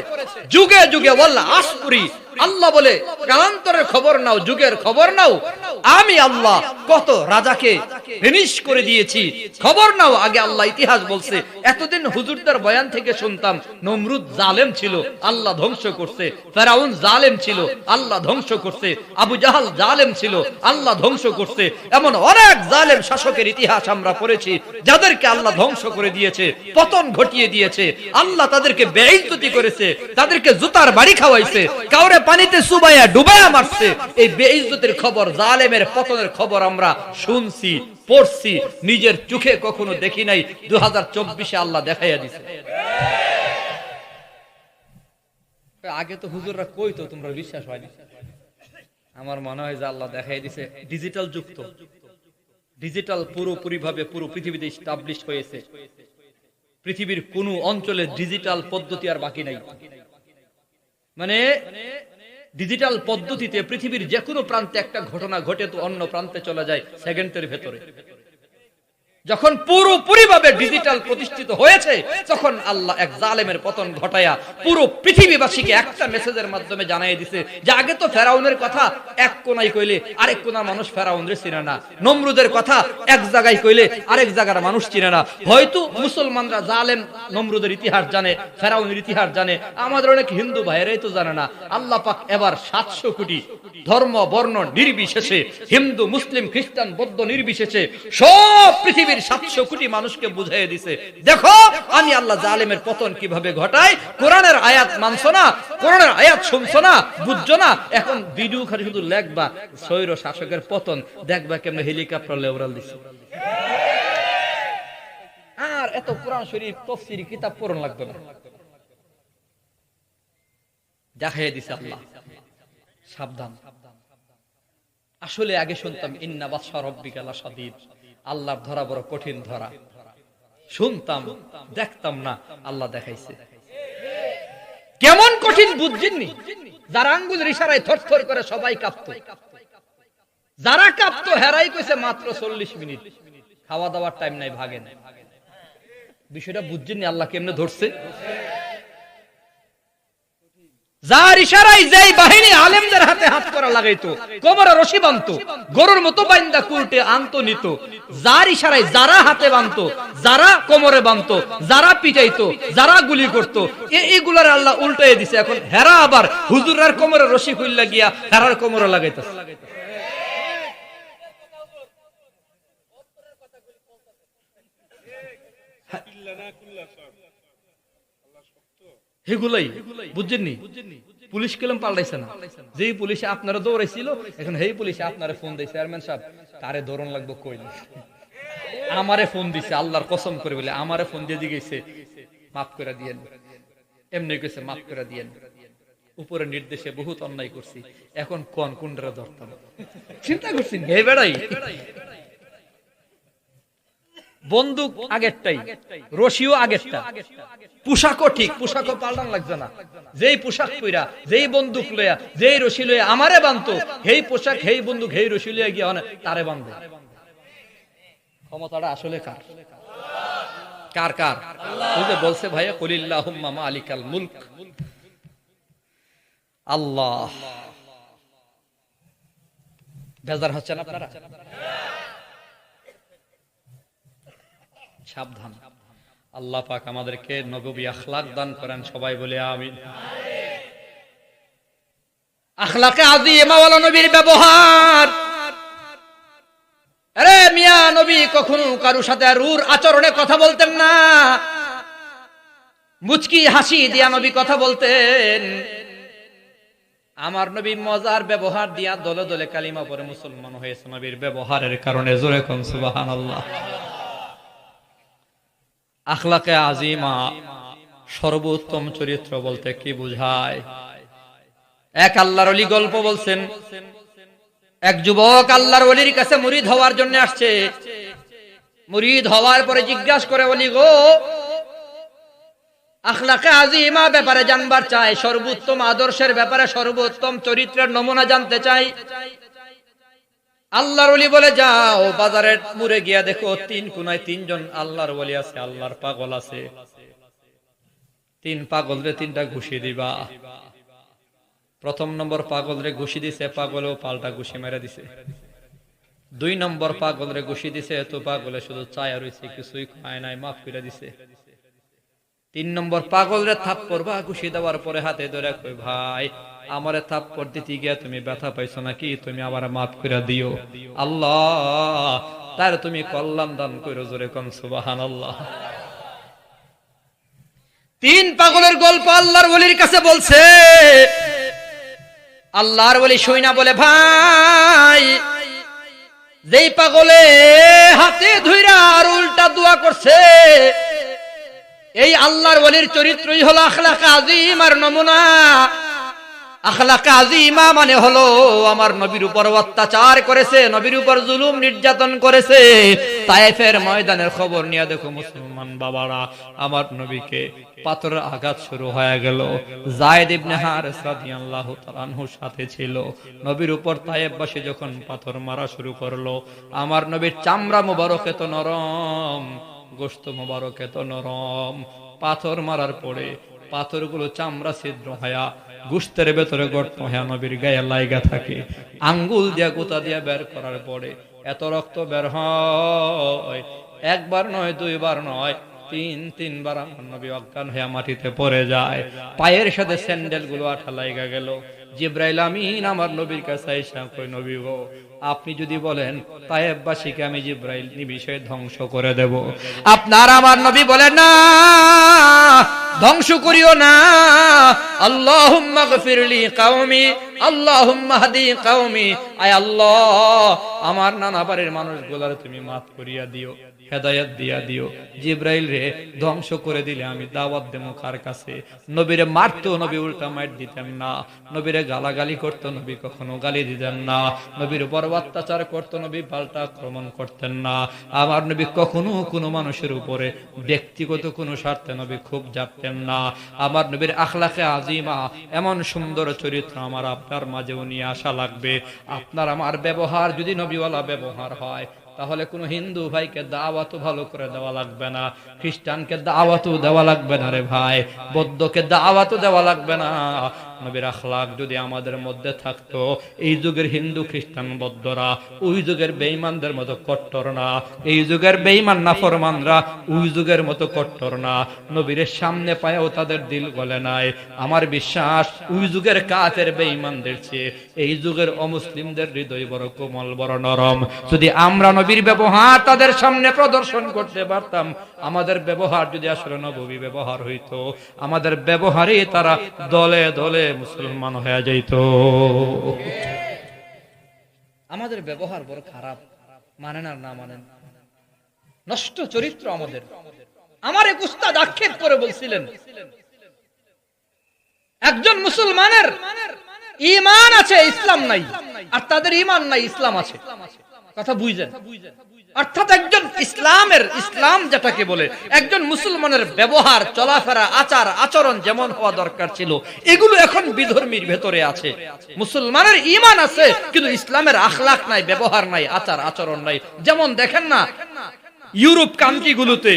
যুগে যুগে ওয়াল্লাহ আসপুরি আল্লাহ বলে কালান্তরের খবর নাও, যুগের খবর নাও, আমি আল্লাহ কত রাজাকে ফিনিশ করে দিয়েছি, খবর নাও। আগে আল্লাহ ইতিহাস বলছে। এতদিন হুজুরদের বয়ান থেকে শুনতাম নমরুদ জালেম ছিল, আল্লাহ ধ্বংস করছে, ফেরাউন জালেম ছিল, আল্লাহ ধ্বংস করছে, আবু জাহাল জালেম ছিল, আল্লাহ ধ্বংস করছে। এমন অনেক জালেম শাসকের ইতিহাস আমরা পড়েছি, যাদেরকে আল্লাহ ধ্বংস করে দিয়েছে, পতন ঘটিয়ে দিয়েছে। আল্লাহ তাদেরকে বেইজ্জতি করেছে, তাদেরকে জুতার বাড়ি খাওয়াইছে, কাউরে পানিতে চুবাইয়া ডুবাইয়া মারছে। এই বেইজ্জতির খবর, জালেমের পতনের খবর আমরা শুনছি, পড়ছি, নিজের চোখে কখনো দেখি নাই। 2024-এ আল্লাহ দেখাইয়া দিছে। আগে তো হুজুররা কইতো, তোমরা বিশ্বাস হয়নি। আমার মনে হয় যে আল্লাহ দেখাইয়া দিছে। ডিজিটাল যুক্ত, ডিজিটাল পুরোপুরি ভাবে পুরো পৃথিবীতে এস্টাবলিশ হয়েছে। পৃথিবীর কোন অঞ্চলে ডিজিটাল পদ্ধতি আর বাকি নাই। মানে ডিজিটাল পদ্ধতিতে পৃথিবীর যে কোনো প্রান্তে একটা ঘটনা ঘটে তো অন্য প্রান্তে চলে যায় সেকেন্ডের ভেতরে। যখন পুরোপুরিভাবে ডিজিটাল প্রতিষ্ঠিত হয়েছে, তখন আল্লাহ এক জালেমের পতন ঘটায়া পুরো পৃথিবীবাসীকে একটা মেসেজের মাধ্যমে জানাই দিছে যে আগে তো ফেরাউনের কথা এক কোনায় কইলে আরেক কোনার মানুষ ফেরাউনরে চিনে না, নমরুদের কথা এক জায়গায় কইলে আরেক জায়গার মানুষ চিনে না। হয়তো মুসলমানরা জালেম নমরুদের ইতিহাস জানে, ফেরাউনের ইতিহাস জানে, আমাদের অনেক হিন্দু ভাইয়েরাই তো জানে না। আল্লাহ পাক এবার 700 কোটি ধর্ম বর্ণ নির্বিশেষে, হিন্দু মুসলিম খ্রিস্টান বৌদ্ধ নির্বিশেষে সব পৃথিবীর পৃথিবীর 700 কোটি মানুষকে বুঝাইয়ে দিছে, দেখো আমি আল্লাহ জালেমের পতন কিভাবে ঘটাই। কোরআনের আয়াত মানছো না, কোরআনের আয়াত শুনছো না, বুঝছো না, এখন ভিডিও খালি শুধু লেখবা স্বৈর শাসকের পতন, দেখবা কেমন হেলিকপ্টার লেউরাল দিছে। আর এত কোরআন শরীফ তাফসীর কিতাব পড়ন লাগবে না, দেখাইয়া দিছে আল্লাহ। সাবধান। আসলে আগে শুনতাম ইন্না বাতশা রাব্বিকা লাশাদীদ, আল্লাহর ধরা বড় কঠিন ধরা, শুনতাম দেখতাম না, আল্লাহ দেখাইছে। কেমন কঠিন বুঝছেননি? যারা আঙ্গুলের ইশারায় থরথর করে সবাই কাঁপতো, যারা কাঁপতো হেরাই কইছে মাত্র 40 মিনিট, খাওয়া দাওয়ার টাইম নাই, ভাগে নাই। বিষয়টা বুঝছেননি আল্লাহ কেমনে ধরছে? যার ইশারায় যেই বাহিনী আলেমদের হাতে হাত করা লাগাইতো, কোমরে রশি বাঁধতো, গরুর মতো বাইন্দা কুলটে আনতো নিত, যার ইশারায় যারা হাতে বাঁধতো, যারা কোমরে বাঁধতো, যারা পিটাইতো, যারা গুলি করতো, এইগুলার আল্লাহ উল্টাই দিছে। এখন হেরা আবার হুজুরের কোমরে রশি খুললা গিয়া হেরার কোমরে লাগাইতেছে। হেগুলাই বুঝছেননি? পুলিশ কেলাম পাল্টাইছে না, যেই পুলিশে আপনারা দৌড়াইছিল এখন সেই পুলিশে আপনারা ফোন দিয়েছে, চেয়ারম্যান সাহেব তারে ধরন লাগবে কই না, আমারে ফোন দিছে, আল্লাহর কসম করে বলে আমারে ফোন দিয়ে দিয়েছে মাফ করে দিয়েন, এমনি কইছে মাফ করে দিয়েন, উপরে নির্দেশে বহুত অন্যায় করছি, এখন কোনটা ধরতাম। চিন্তা করছেন হে বেড়াই, বন্দুক আগেরটাই, রশিও আগেরটা, পোশাকও ঠিক, পোশাকও পাল্টান লাগছে না, যেই পোশাক পইরা যেই বন্দুক লইয়া যেই রশি লইয়া আমারে বানতো, হেই পোশাক হেই বন্দুক হেই রশি লইয়া গিয়া তারে বানবে। ক্ষমতাটা আসলে কার? কার কার? ওই যে বলছে ভাইয়া কুলিল্লাহুম্মা মালিকাল মুলক, আল্লাহ। বেজার হচ্ছেন আপনারা? সাবধান। আল্লাহ পাক আমাদেরকে নববী আখলাক দান করেন, সবাই বলে আমিন। আখলাকে আযীমা ওয়ালা নবীর ব্যবহার, আরে মিয়া নবী কখনো কারোর সাথে রূঢ় আচরণে কথা বলতেন না, মুচকি হাসি দিয়া নবী কথা বলতেন। আমার নবী মজার ব্যবহার দিয়া দলে দলে কালিমা পড়ে মুসলমান হয়েছে নবীর ব্যবহারের কারণে। জোরে কোন সুবহানাল্লাহ। আখলাকে আযীমা সর্বোত্তম চরিত্র বলতে কি বুঝায়? এক আল্লাহর ওলি গল্প বলছেন, এক যুবক আল্লাহর ওলির কাছে মুরিদ হওয়ার জন্য আসছে। মুরিদ হওয়ার পরে জিজ্ঞাসা করে, ওলি গো, আখলাকে আযীমা ব্যাপারে জানবার চাই, সর্বোত্তম আদর্শের ব্যাপারে, সর্বোত্তম চরিত্রের নমুনা জানতে চাই। আল্লাহর ওলি বলে, যাও বাজারের মোড়ে গিয়া দেখো 3 কোনায় 3 জন আল্লাহর ওলি আছে, আল্লাহর পাগল আছে। 3 পাগলরে 3টা ঘুষি দিবা। প্রথম নম্বর পাগলরে ঘুষি দিছে, পাগলেও পাল্টা ঘুষি মেরে দিছে। 2 নম্বর পাগলরে ঘুষি দিছে, তো পাগলে শুধু চায়া রইছে, কিছুই খায় নাই, মাফ করে দিছে। 3 নম্বর পাগলরে থাপ্পড় বা ঘুষি দেওয়ার পরে হাতে ধরে কই, ভাই আমারে থাপ্পড় দিতে গিয়া তুমি ব্যথা পাইছো নাকি? তুমি আবার মাফ করে দিও, আল্লাহ তার তুমি কল্যাণ দান করো। জোরে কোন সুবহানাল্লাহ। 3 পাগলের গল্প আল্লাহর ওলির কাছে বলছে। আল্লাহর ওলি শুইনা বলে, ভাই যেই পাগলে হাতে ধইরা আর উল্টা দোয়া করছে, এই আল্লাহর ওলির চরিত্রই হলো আখলাকে আযীমার নমুনা। আখলাকে আযীমা মানে হলো আমার নবীর উপর অত্যাচার করেছে, নবীর উপর জুলুম নির্যাতন করেছে। তায়েফের ময়দানের খবর নিয়ে দেখো মুসলমান বাবারা, আমার নবীকে পাথরের আঘাত শুরু হয়ে গেল। যায়েদ ইবনে হারেস রাদিয়াল্লাহু তাআলা আনহুর সাথে ছিল। নবীর উপর তায়েফবাসী যখন পাথর মারা শুরু করলো, আমার নবীর চামড়া মোবারক এত নরম, গোশত মোবারক এত নরম, পাথর মারার পরে পাথরগুলো চামড়া ছিদ্র হয়া গোশতের ভেতরে গর্ত হয়া নবীর গায়ে লাইগা থাকে। আঙ্গুল দিয়া গোতা দিয়া বের করার পরে এত রক্ত বের হয়, একবার নয়, 2 বার নয়, 3 বার আমার নবী অজ্ঞান হয়ে মাটিতে পড়ে যায়। পায়ের সাথে স্যান্ডেল গুলো আঠা লাইগা গেল। জিবরাইল আমিন আমার নবীর কাছে আইসা কই, নবী গো আপনি যদি বলেন তায়েববাসীকে আমি জিবরাইল নিমিষে ধ্বংস করে দেব, আপনার আমার নবী বলেন না, ধ্বংস করিও না। আল্লাহুম্মা গফিরলি কওমি, আল্লাহুম্মা হাদি কওমি, আয় আল্লাহ আমার নানা বাড়ির মানুষগুলোর তুমি মাফ করিয়া দিও, হেদায়েত দিয়া দিও। জিবরাইল রে ধ্বংস করে দিলে আমি দাওয়াত দেব কার কাছে? নবীরে মারতো, নবী উল্টা মার দিতেন না। নবীরে গালাগালি করতো, নবী কখনো গালি দিতেন না। নবীর উপর অত্যাচার করতো, নবী পাল্টা আক্রমণ করতেন না। আমার নবী কখনো কোনো মানুষের উপরে ব্যক্তিগত কোনো স্বার্থে নবী খুব জাপতেন না। আমার নবীর আখলাকে আজিমা, এমন সুন্দর চরিত্র আমার আপনার মাঝেও নিয়ে আসা লাগবে। আপনার আমার ব্যবহার যদি নবীওয়ালা ব্যবহার হয়, তাহলে কোনো হিন্দু ভাইকে দাওয়াতও ভালো করে দেওয়া লাগবে না, খ্রিস্টানকে দাওয়াতও দেওয়া লাগবে না রে ভাই, বৌদ্ধকে দাওয়াতও দেওয়া লাগবে না। নবীর আখলাক যদি আমাদের মধ্যে থাকতো, এই যুগের হিন্দু খ্রিস্টান বৌদ্ধরা ওই যুগের বেঈমানদের মতো কট্টর না, এই যুগের বেঈমান নাফরমানরা ওই যুগের মতো কট্টর না। নবীর সামনে পায়েও তাদের দিল গলে নাই। আমার বিশ্বাস ওই যুগের কাফের বেঈমানদের চেয়ে এই যুগের অমুসলিমদের হৃদয় বড় কোমল, বড় নরম। যদি আমরা নবীর ব্যবহার তাদের সামনে প্রদর্শন করতে পারতাম, আমাদের ব্যবহার যদি আসলে নবী ব্যবহার হইতো, আমাদের ব্যবহারে তারা দলে দলে মুসলমান হয়ে যাইত। আমাদের ব্যবহার বড় খারাপ, মানেন আর না মানেন, নষ্ট চরিত্র আমাদের। আমার এক উস্তাদ আক্ষেপ করে বলছিলেন, একজন মুসলমানের ঈমান আছে, ইসলাম নাই, আর তাদের ঈমান নাই, ইসলাম আছে। কথা বুঝেন? অর্থাৎ একজন ইসলাম যেটাকে বলে, একজন মুসলমানের ব্যবহার, চলাফেরা, আচার আচরণ যেমন হওয়া দরকার ছিল, এগুলো এখন বিধর্মীর ভেতরে আছে। মুসলমানের ঈমান আছে, কিন্তু ইসলামের আখলাক নাই, ব্যবহার নাই, আচার আচরণ নাই। যেমন দেখেন না, ইউরোপ কান্ট্রিগুলোতে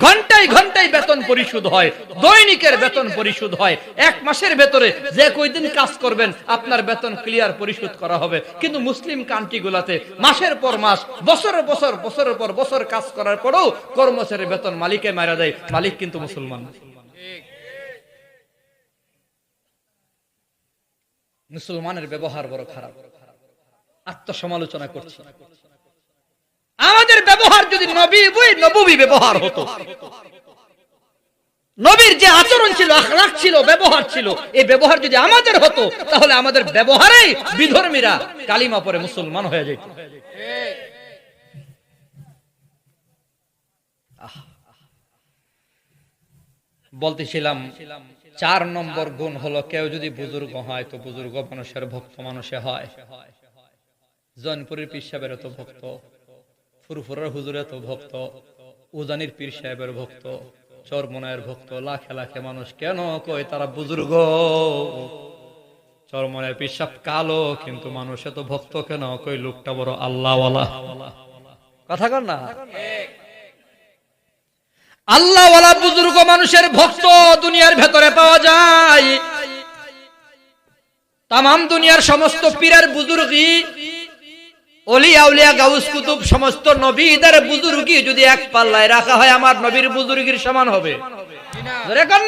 ঘন্টায় ঘন্টায় বেতন পরিশোধ হয়, দৈনিকের বেতন পরিশোধ হয়। এক মাসের ভেতরে যে কয়দিন কাজ করবেন আপনার বেতন ক্লিয়ার পরিশোধ করা হবে। কিন্তু মুসলিম কান্ট্রিগুলোতে মাসের পর মাস, বছরের পর বছর কাজ করার পরেও কর্মচারীর বেতন মালিকে মারা দেয়। মালিক কিন্তু মুসলমান। মুসলমানের ব্যবহার বড় খারাপ। আত্মসমালোচনা করছি। আমাদের ব্যবহার যদি নবী ব্যবহার হতো, নবীর যে আচরণ ছিল, আখলাক ছিল, ব্যবহার ছিল, এই ব্যবহার যদি আমাদের হতো, তাহলে আমাদের ব্যবহারেই বিধর্মীরা কালিমা পড়ে মুসলমান হয়ে যেত। বলতেছিলাম 4 নম্বর গুণ হলো, কেউ যদি বুজুর্গ হয় তো বুজুর্গ মানুষের ভক্ত মানুষে হয়। জৈনপুরের পীর সাহেবের তো ভক্ত, ফুরফুরের হুজুরের তো ভক্ত, উজানির পীর সাহেবের ভক্ত, চরমনায়ের ভক্ত। লাখে লাখে মানুষ কেন কয় তারা বুজুর্গ? চরমনায়ের পীর সাহেব কালো, কিন্তু মানুষে তো ভক্ত কেন কই? লোকটা বড় আল্লাহওয়ালা। কথা কর না? আল্লাহওয়ালা বুজুর্গ মানুষের ভক্ত দুনিয়ার ভেতরে পাওয়া যায়। তামাম দুনিয়ার সমস্ত পীরের বুজুর্গি, ওলিয়া উলিয়া, গাউস কুতুব, সমস্ত নবীদের বুজুর্গি যদি এক পাল্লায় রাখা হয়, আমার নবীর বুজুর্গির সমান হবে?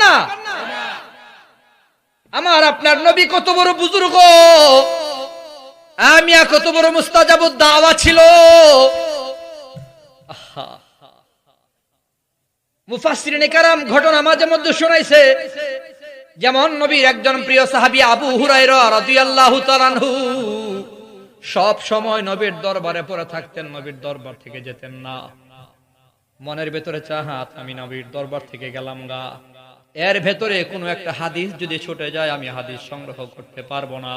না। আমার আপনার নবী কত বড় বুজুর্গ, আমিয়া কত বড় মুস্তাজাবুদ দাওয়া ছিল। মুফাসসিরিনে কেরাম ঘটনা মাঝে মধ্যে শোনাইছে। যেমন নবীর একজন প্রিয় সাহাবী আবু হুরায়রা রাদিয়াল্লাহু তাআলা আনহু সব সময় নবীর দরবারে পড়ে থাকতেন, নবীর দরবার থেকে যেতেন না। মনের ভেতরে চাহাত, আমি নবীর দরবার থেকে গেলাম গা, এর ভেতরে কোনো একটা হাদিস যদি ছুটে যায়, আমি হাদিস সংগ্রহ করতে পারবো না।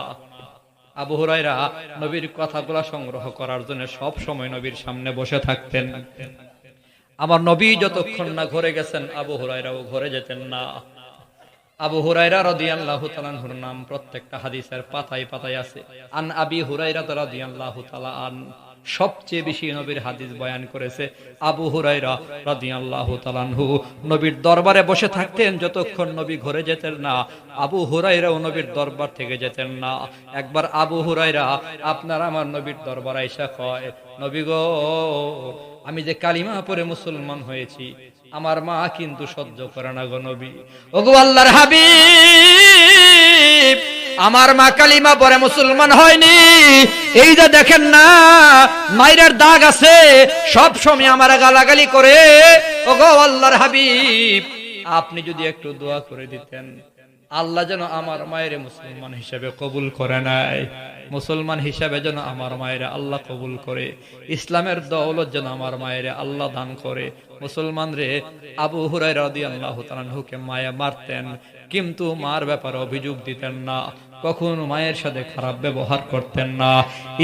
আবু হুরায়রা নবীর কথাগুলো সংগ্রহ করার জন্য সব সময় নবীর সামনে বসে থাকতেন। আমার নবী যতক্ষণ না ঘরে গেছেন, আবু হুরায়রাও ঘরে যেতেন না। আবু হুরায়রা রাদিয়াল্লাহু তাআলা আনহুর নাম প্রত্যেকটা হাদিসের পাতায় পাতায় আছে। আন আবি হুরায়রা রাদিয়াল্লাহু তাআলা আন, সবচেয়ে বেশি নবীর হাদিস বয়ান করেছে আবু হুরায়রা রাদিয়াল্লাহু তাআলা আনহু। নবীর দরবারে বসে থাকতেন যতক্ষণ নবী ঘরে যেতেন না। আবু হুরায়রাও নবীর দরবার থেকে যেতেন না। একবার আবু হুরায়রা আপনার আমার নবীর দরবারে আইসা কয়, নবী গো, আমি যে কালিমা পড়ে মুসলমান হয়েছি, আমার মা কিন্তু সহ্য করে না গো নবী। ওগো আল্লাহর হাবিব, আমার মা কালিমা পরে মুসলমান হয়নি। এই যে দেখেন না মায়ের দাগ আছে, সব সময় আমার গালাগালি করে। ওগো আল্লাহর হাবিব, আপনি যদি একটু দোয়া করে দিতেন, আল্লাহ যেন আমার মায়ের মুসলমান হিসেবে কবুল করে নেয়, মুসলমান হিসেবে যেন আমার মায়ের আল্লাহ কবুল করে, ইসলামের দৌলত যেন আমার মায়ের আল্লাহ দান করে। মুসলমান রে, আবু হুরায়রা রাদিয়াল্লাহু তাআলা আনহুকে মায়া মারতেন, কিন্তু মার ব্যাপারে অভিযোগ দিতেন না, কখনো মায়ের সাথে খারাপ ব্যবহার করতেন না।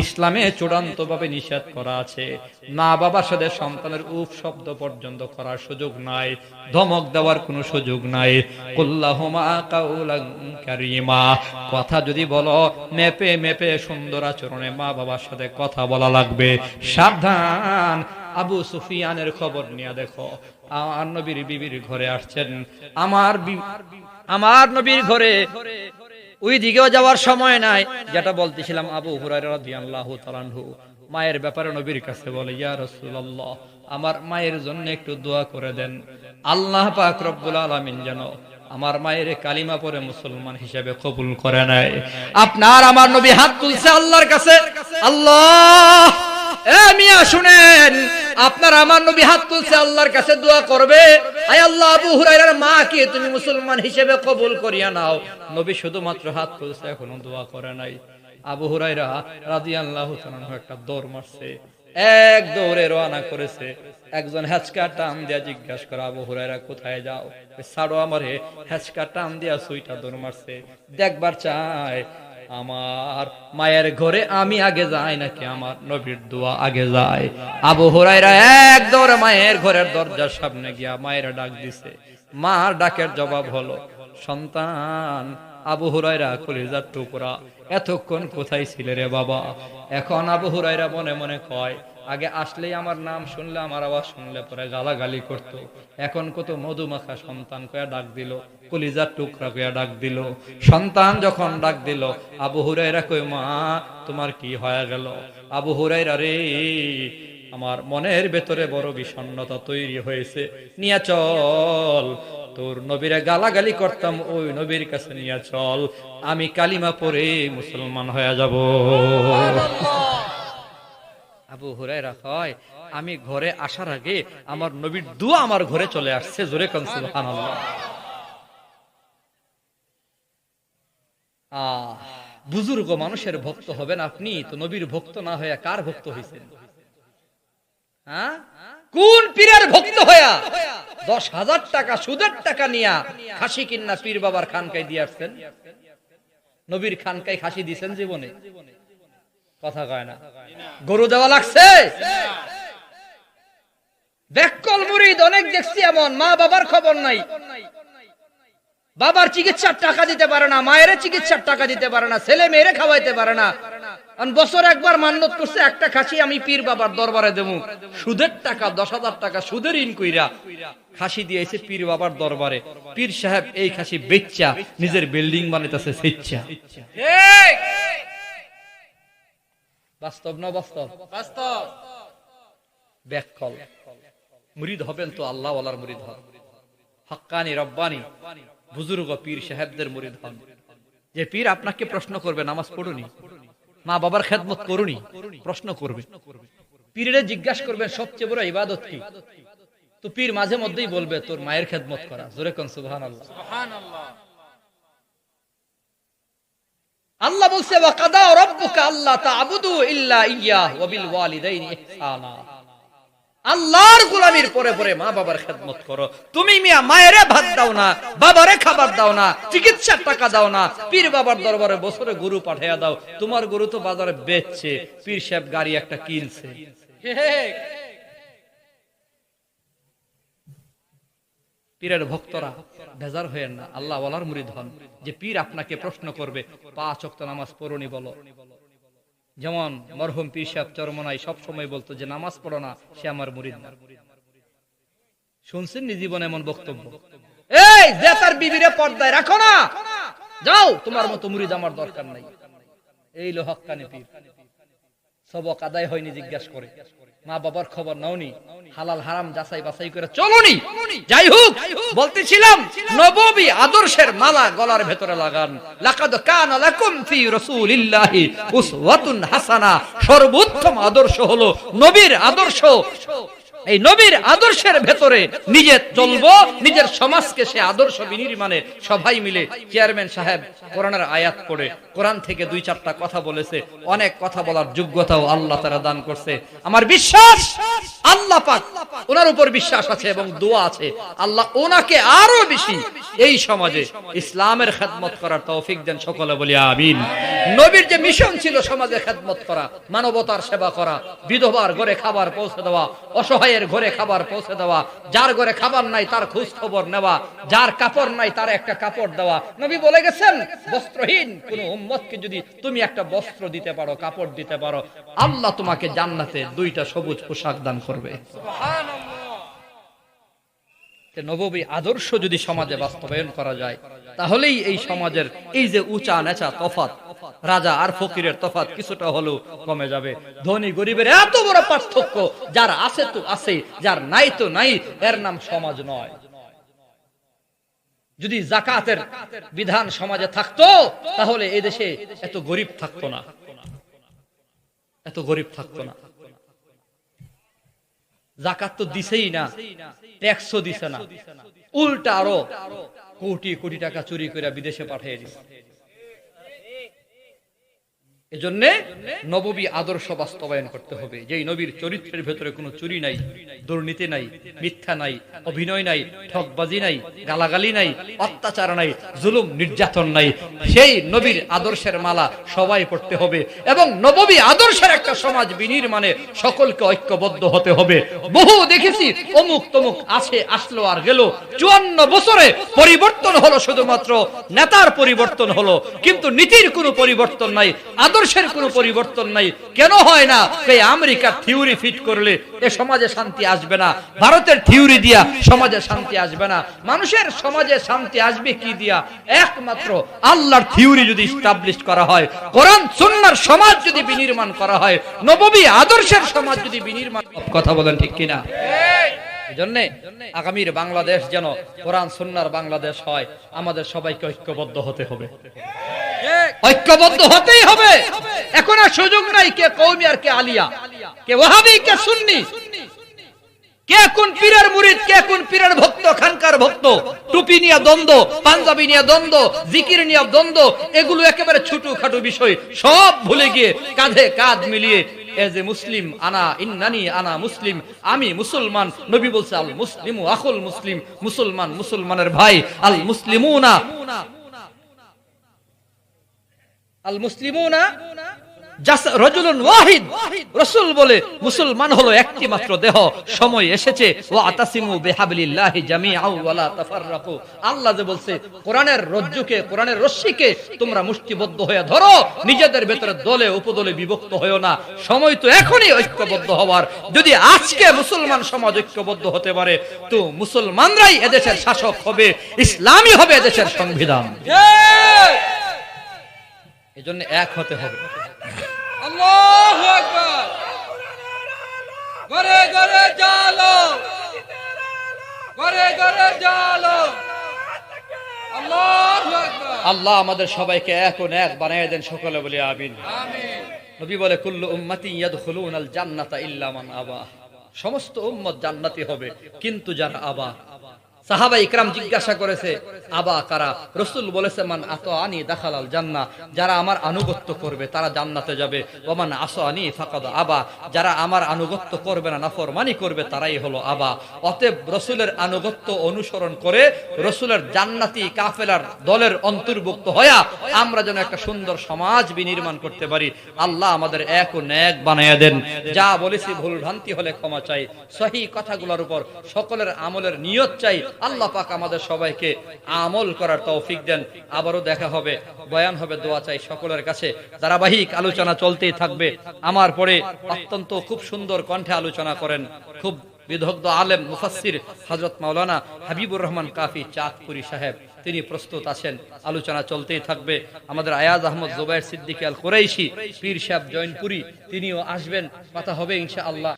ইসলামে চূড়ান্ত ভাবে নিষেধ করা আছে, মা বাবার সাথে সন্তানের উফ শব্দ পর্যন্ত করার সুযোগ নাই, ধমক দেওয়ার কোনো সুযোগ নাই। কুল্লাহুমা কাউলান কারীমা, কথা যদি বলো মেপে মেপে সুন্দর আচরণে মা বাবার সাথে কথা বলা লাগবে। সাবধান, আবু সুফিয়ানের খবর নিয়ে দেখো, আমার নবীর বিবির ঘরে আসছেন, আমার নবীর ঘরে ওই দিকেও যাওয়ার সময় নাই। যেটা বলতেছিলাম, আবু হুরায়রা রাদিয়াল্লাহু তাআলা আনহু মায়ের ব্যাপারে নবীর কাছে বলে, ইয়া রাসূলুল্লাহ, আমার মায়ের জন্য একটু দোয়া করে দেন, আল্লাহ পাক রব্বুল আলামিন যেন আমার মায়ের কালিমা পড়ে মুসলমান হিসেবে কবুল করে নেয়। আপনার আমার নবী হাত তুলছে আল্লাহর কাছে। আল্লাহ, এ মিয়া শুনেন, আপনার আমার নবী হাত তুলছে আল্লাহর কাছে দোয়া করবে, আয় আল্লাহ, আবু হুরায়রার মাকে তুমি মুসলমান হিসেবে কবুল করিয়া নাও। নবী শুধুমাত্র হাত তুলছে, এখনো দোয়া করে নাই। আবু হুরায়রা রাদিয়াল্লাহু তাআলা একটা দৌড় মারছে, এক দৌড়ে রওনা করেছে। একজন হেঁচকা টান দিয়া জিজ্ঞাসা করে, আবু হুরায়রা কোথায় যাও? ছাড়ো আমারে। হেঁচকা টান দিয়া সুইটা দৌড় মারছে, দেখবার চায় আমার মায়ের ঘরে আমি আগে যাই নাকি আমার নবীর দোয়া আগে যায়। আবু হুরায়রা এক দৌড়ে মায়ের ঘরের দরজার সামনে গিয়া মায়ের ডাক দিছে। মার ডাকের জবাব হলো সন্তান। আবু হুরায়রা কলিজার টুকরা, এতক্ষণ কোথায় ছিলে রে বাবা? এখন আবু হুরায়রা মনে মনে কয়, আগে আসলেই আমার নাম শুনলে, আমার আওয়াজ শুনলে পরে গালাগালি করতো, এখন কত মধুমাখা সন্তান কয়া ডাক দিল, কলিজার টুকরা কয়া ডাক দিল। সন্তান যখন ডাক দিল, আবু হুরায়রা কই, মা তোমার কি হয়ে গেল? আবু হুরায়রা রে, আমার মনের ভেতরে বড় বিষণ্ণতা তৈরি হয়েছে, নিয়ে চল, তোর নবীরে গালাগালি করতাম ওই নবীর কাছে নিয়ে চল, আমি কালিমা পড়ে মুসলমান হয়ে যাব। আবু হুরায়রা কয়, আমি ঘরে আসার আগে আমার নবীর দোয়া আমার ঘরে চলে আসছে। জোরে কোন সুবহানাল্লাহ। বুজুর্গ মানুষের ভক্ত হবেন আপনি, তো নবীর ভক্ত না হইয়া কার ভক্ত হইছেন? হ্যাঁ, কোন পীরের ভক্ত হইয়া 10,000 টাকা সুদের টাকা নিয়া খাসি কিন্না পীর বাবার খানকায় দিয়ে আসছেন? নবীর খানকায় খাসি দিয়েছেন জীবনে? কথা কয় না। গরু দেওয়া লাগছে? ব্যাককল মুরিদ অনেক দেখছি এমন, মা বাবার খবর নাই, বাবার চিকিৎসার টাকা দিতে পারে না, মায়ের চিকিৎসার টাকা দিতে পারে না, ছেলে মেয়েরে খাওয়াইতে পারে না। বছর একবার মান্যত করছে, একটা খাসি আমি পীর বাবার দরবারে দেবো, সুদের টাকা 10,000 টাকা সুদের ঋণ কইরা খাসি দিয়েছে পীর বাবার দরবারে। পীর সাহেব এই খাসি বেচ্চা নিজের বিল্ডিং বানাইতেছে স্বেচ্ছা। বাস্তব না বাস্তব? বাস্তব। ব্যাককল মুরিদ হবেন তো আল্লাহ ওয়ালার মুরিদ হন, হক্কানি রব্বানি বুজুর্গ পীর সাহেবদের মুরিদ হন। যে পীর আপনাকে প্রশ্ন করবে, নামাজ পড়ুনি, মা বাবার খেদমত করুনি, প্রশ্ন করবে, পীরে জিজ্ঞাসা করবেন সবচেয়ে বড় ইবাদত কি, তো পীর মাঝে মধ্যেই বলবে তোর মায়ের খেদমত করা। জোরে কোন সুবহানাল্লাহ। সুবহানাল্লাহ। আল্লাহ বলছে, ওয়া কাদা রাব্বুকা আল্লা তা'বুদু ইল্লা ইয়্যাহু ওয়া বিল ওয়ালিদাইনি ইহসানা। আল্লাহর গোলামির পরে পরে মা বাবার খেদমত করো। তুমি মিয়া মায়েরে ভাত দাও না, বাবারে খাবার দাও না, চিকিৎসার টাকা দাও না, পীর বাবার দরবারে বছরে গরু পাঠাইয়া দাও। তোমার গরু তো বাজারে বেচছে, পীর সাহেব গাড়ি একটা কিনছে। পীরের ভক্তরা বেজার হয়েন না, আল্লাহ ওয়ালার মুরিদ হন। যে পীর আপনাকে প্রশ্ন করবে 5 ওয়াক্ত নামাজ পড়নি বলো। যেমন মরহুম পীর সাহেব চরমনাই সব সময় বলতো যে নামাজ পড়ো না, সে আমার মুরিদ না। শুনছেন নি জীবনে এমন বক্তব্য? এই যে তার বিবিরে পর্দায় রাখো না, যাও, তোমার মতো মুরিদ আমার দরকার নাই। এই লো হক্কানি পীর। সবক আদায় হয়নি জিজ্ঞাসা করে, মা বাবার খবর নাওনি, হালাল হারাম যাচাই বাছাই করে চলুনি। যাই হোক, বলতেছিলাম নববী আদর্শের মালা গলার ভেতরে লাগান। লাকাদ কানা লাকুম ফি রাসূলিল্লাহি উসওয়াতুন হাসানা, সর্বোত্তম আদর্শ হলো নবীর আদর্শ। এই নবীর আদর্শের ভেতরে নিজে চলবো, নিজের সমাজকে সে আদর্শ বিনির্মাণে সবাই মিলে। চেয়ারম্যান সাহেব কোরআনের আয়াত পড়ে কোরআন থেকে 2-4টা কথা বলেছে, অনেক কথা বলার যোগ্যতাও আল্লাহ তাআলা দান করছে। আমার বিশ্বাস আল্লাহ পাক, ওনার উপর বিশ্বাস আছে এবং দোয়া আছে, আল্লাহ ওনাকে আরো বেশি এই সমাজে ইসলামের খেদমত করার তৌফিক দেন। সকলে বলি আমিন। নবীর যে মিশন ছিল সমাজে খেদমত করা, মানবতার সেবা করা, বিধবার ঘরে খাবার পৌঁছে দেওয়া, অসহায়ের ঘরে খাবার পৌঁছে দেওয়া, যার ঘরে খাবার নাই তার খোঁজ খবর নেওয়া, যার কাপড় নাই তার একটা কাপড় দেওয়া। নবী বলে গেছেন, বস্ত্রহীন কোন উম্মতকে যদি তুমি একটা বস্ত্র দিতে পারো, কাপড় দিতে পারো, আল্লাহ তোমাকে জান্নাতে 2টা সবুজ পোশাক দান করবে। সুবহানাল্লাহ। নববী আদর্শ যদি সমাজে বাস্তবায়ন করা যায়, তাহলেই এই সমাজের এই যে উঁচা নেচা তফাৎ, রাজা আর ফকিরের তফাৎ কিছুটা হলেও কমে যাবে। ধনী গরিবের এত বড় পার্থক্য, যার আছে তো আছে, যার নাই তো নাই, এর নাম সমাজ নয়। যদি যাকাতের বিধান সমাজে থাকতো, তাহলে এই দেশে এত গরিব থাকতো না, এত গরিব থাকতো না। যাকাত তো দিছেই না, ট্যাক্সও দিছে না, উল্টা আরো কোটি কোটি টাকা চুরি করে বিদেশে পাঠিয়ে দিছে। এজন্য নববী আদর্শ বাস্তবায়ন করতে হবে, যেই নবীর চরিত্রের ভেতরে কোনো চুরি নাই, দুর্নীতি নাই, মিথ্যা নাই, অভিনয় নাই, ঠকবাজি নাই, গালাগালি নাই, অত্যাচার নাই, জুলুম নির্যাতন নাই। সেই নবীর আদর্শের মালা সবাই পড়তে হবে এবং নববী আদর্শের একটা সমাজ বিনির্মাণে সকলকে ঐক্যবদ্ধ হতে হবে। বহু দেখেছি অমুক তমুক আছে, আসলো আর গেল, 54 বছরে পরিবর্তন হলো, শুধুমাত্র নেতার পরিবর্তন হলো, কিন্তু নীতির কোনো পরিবর্তন নাই, আদর্শের কোনো পরিবর্তন নাই। কেন হয় না? এই আমেরিকার থিওরি ফিট করলে এ সমাজে শান্তি আসবে না, ভারতের থিওরি দিয়া সমাজে শান্তি আসবে না। মানুষের সমাজে শান্তি আসবে কি দিয়া? একমাত্র আল্লাহর থিওরি যদি এস্টাবলিশ করা হয়, কোরআন সুন্নাহর সমাজ যদি বিনির্মাণ করা হয়, নববী আদর্শের সমাজ যদি বিনির্মাণ। কথা বলেন ঠিক কিনা? এজন্য আগামীর বাংলাদেশ যেন কোরআন সুন্নাহর বাংলাদেশ হয়, আমাদের সবাইকে ঐক্যবদ্ধ হতে হবে, ঐক্যবদ্ধ হতেই হবে। এখন আর সুযোগ নাই কে কওমি আর কে আলিয়া, কে ওয়াহাবি কে সুন্নি, কে কোন পীরের মুরিদ, কে কোন পীরের ভক্ত, খানকার ভক্ত। টুপি নিয়ে দ্বন্দ্ব, পাঞ্জাবি নিয়ে দ্বন্দ্ব, জিকির নিয়ে দ্বন্দ্ব, এগুলো একেবারে ছোটখাটো বিষয়। সব ভুলে গিয়ে কাঁধে কাঁধ মিলিয়ে এজ এ মুসলিম আনা ইন্নানি আনা মুসলিম, আমি মুসলমান। নবী বলছে আল মুসলিমু আখুল মুসলিম, মুসলমান মুসলমানের ভাই। আল মুসলিমুনা আল মুসলিমুনা রাজুলুন ওয়াহিদ। রাসূল বলে মুসলমান হলো একটি মাত্র দেহ। সময় এসেছে ওয়া আতাসিমু বিহাবলিল্লাহি জামিআন ওয়া লা তাফাররাকু। আল্লাহ যে বলছে কোরআনের রজ্জুকে, কোরআনের রশ্মিকে তোমরা মুষ্টিবদ্ধ হয়ে ধরো, নিজেদের ভেতরে দলে উপদলে বিভক্ত হয়ো না। সময় তো এখনই ঐক্যবদ্ধ হওয়ার। যদি আজকে মুসলমান সমাজ ঐক্যবদ্ধ হতে পারে, তো মুসলমানরাই এদেশের শাসক হবে, ইসলামই হবে এদেশের সংবিধান। এজন্য এক হতে হবে। আল্লাহু আকবার। ঘরে ঘরে জালো, ঘরে ঘরে জালো। আল্লাহু আকবার। আল্লাহ আমাদের সবাইকে এক ও এক বানায় দেন, সকলে বলি আমিন। আমিন। নবী বলে কুল্লু উম্মতি ইয়াদখুলুনাল জান্নাতা ইল্লা মান আবা। সমস্ত উম্মত জান্নাতি হবে, কিন্তু যারা আবা। সাহাবা ইকরাম জিজ্ঞাসা করেছে আবা কারা? রাসূল বলেছে মান আতাআনি দাখালাল জান্নাহ, যারা আমার আনুগত্য করবে তারা জান্নাতে যাবে। ওয়া মান আসানি ফাকাদ আবা, যারা আমার আনুগত্য করবে না, নাফরমানি করবে, তারাই হলো আবা। অতএব রাসূলের আনুগত্য অনুসরণ করে রাসূলের জান্নাতি কাফেলার দলের অন্তর্ভুক্ত হয়া আমরা যেন একটা সুন্দর সমাজ বিনির্মাণ করতে পারি। আল্লাহ আমাদের এক ও নেক বানায়া দেন। যা বলেছি ভুল ভ্রান্তি হলে ক্ষমা চাই, সহিহ কথাগুলোর উপর সকলের আমলের নিয়ত চাই। আল্লাহ পাক আমাদের সবাইকে আমল করার তৌফিক দেন। আবারও দেখা হবে, বয়ান হবে, দোয়া চাই সকলের কাছে। ধারাবাহিক আলোচনা চলতেই থাকবে। আমার পরে অত্যন্ত খুব সুন্দর কণ্ঠে আলোচনা করেন খুব বিদগ্ধ আলেম মুফাসসির হযরত মাওলানা হাবিবুর রহমান কাফি চাঁদপুরি সাহেব। তিনি প্রস্তুত আছেন। আলোচনা চলতেই থাকবে। আমাদের আয়াজ আহমদ জুবায়ের সিদ্দিকী আল কুরাইশি পীর সাহেব জৈনপুরি তিনিও আসবেন, কথা হবে ইনশাআল্লাহ।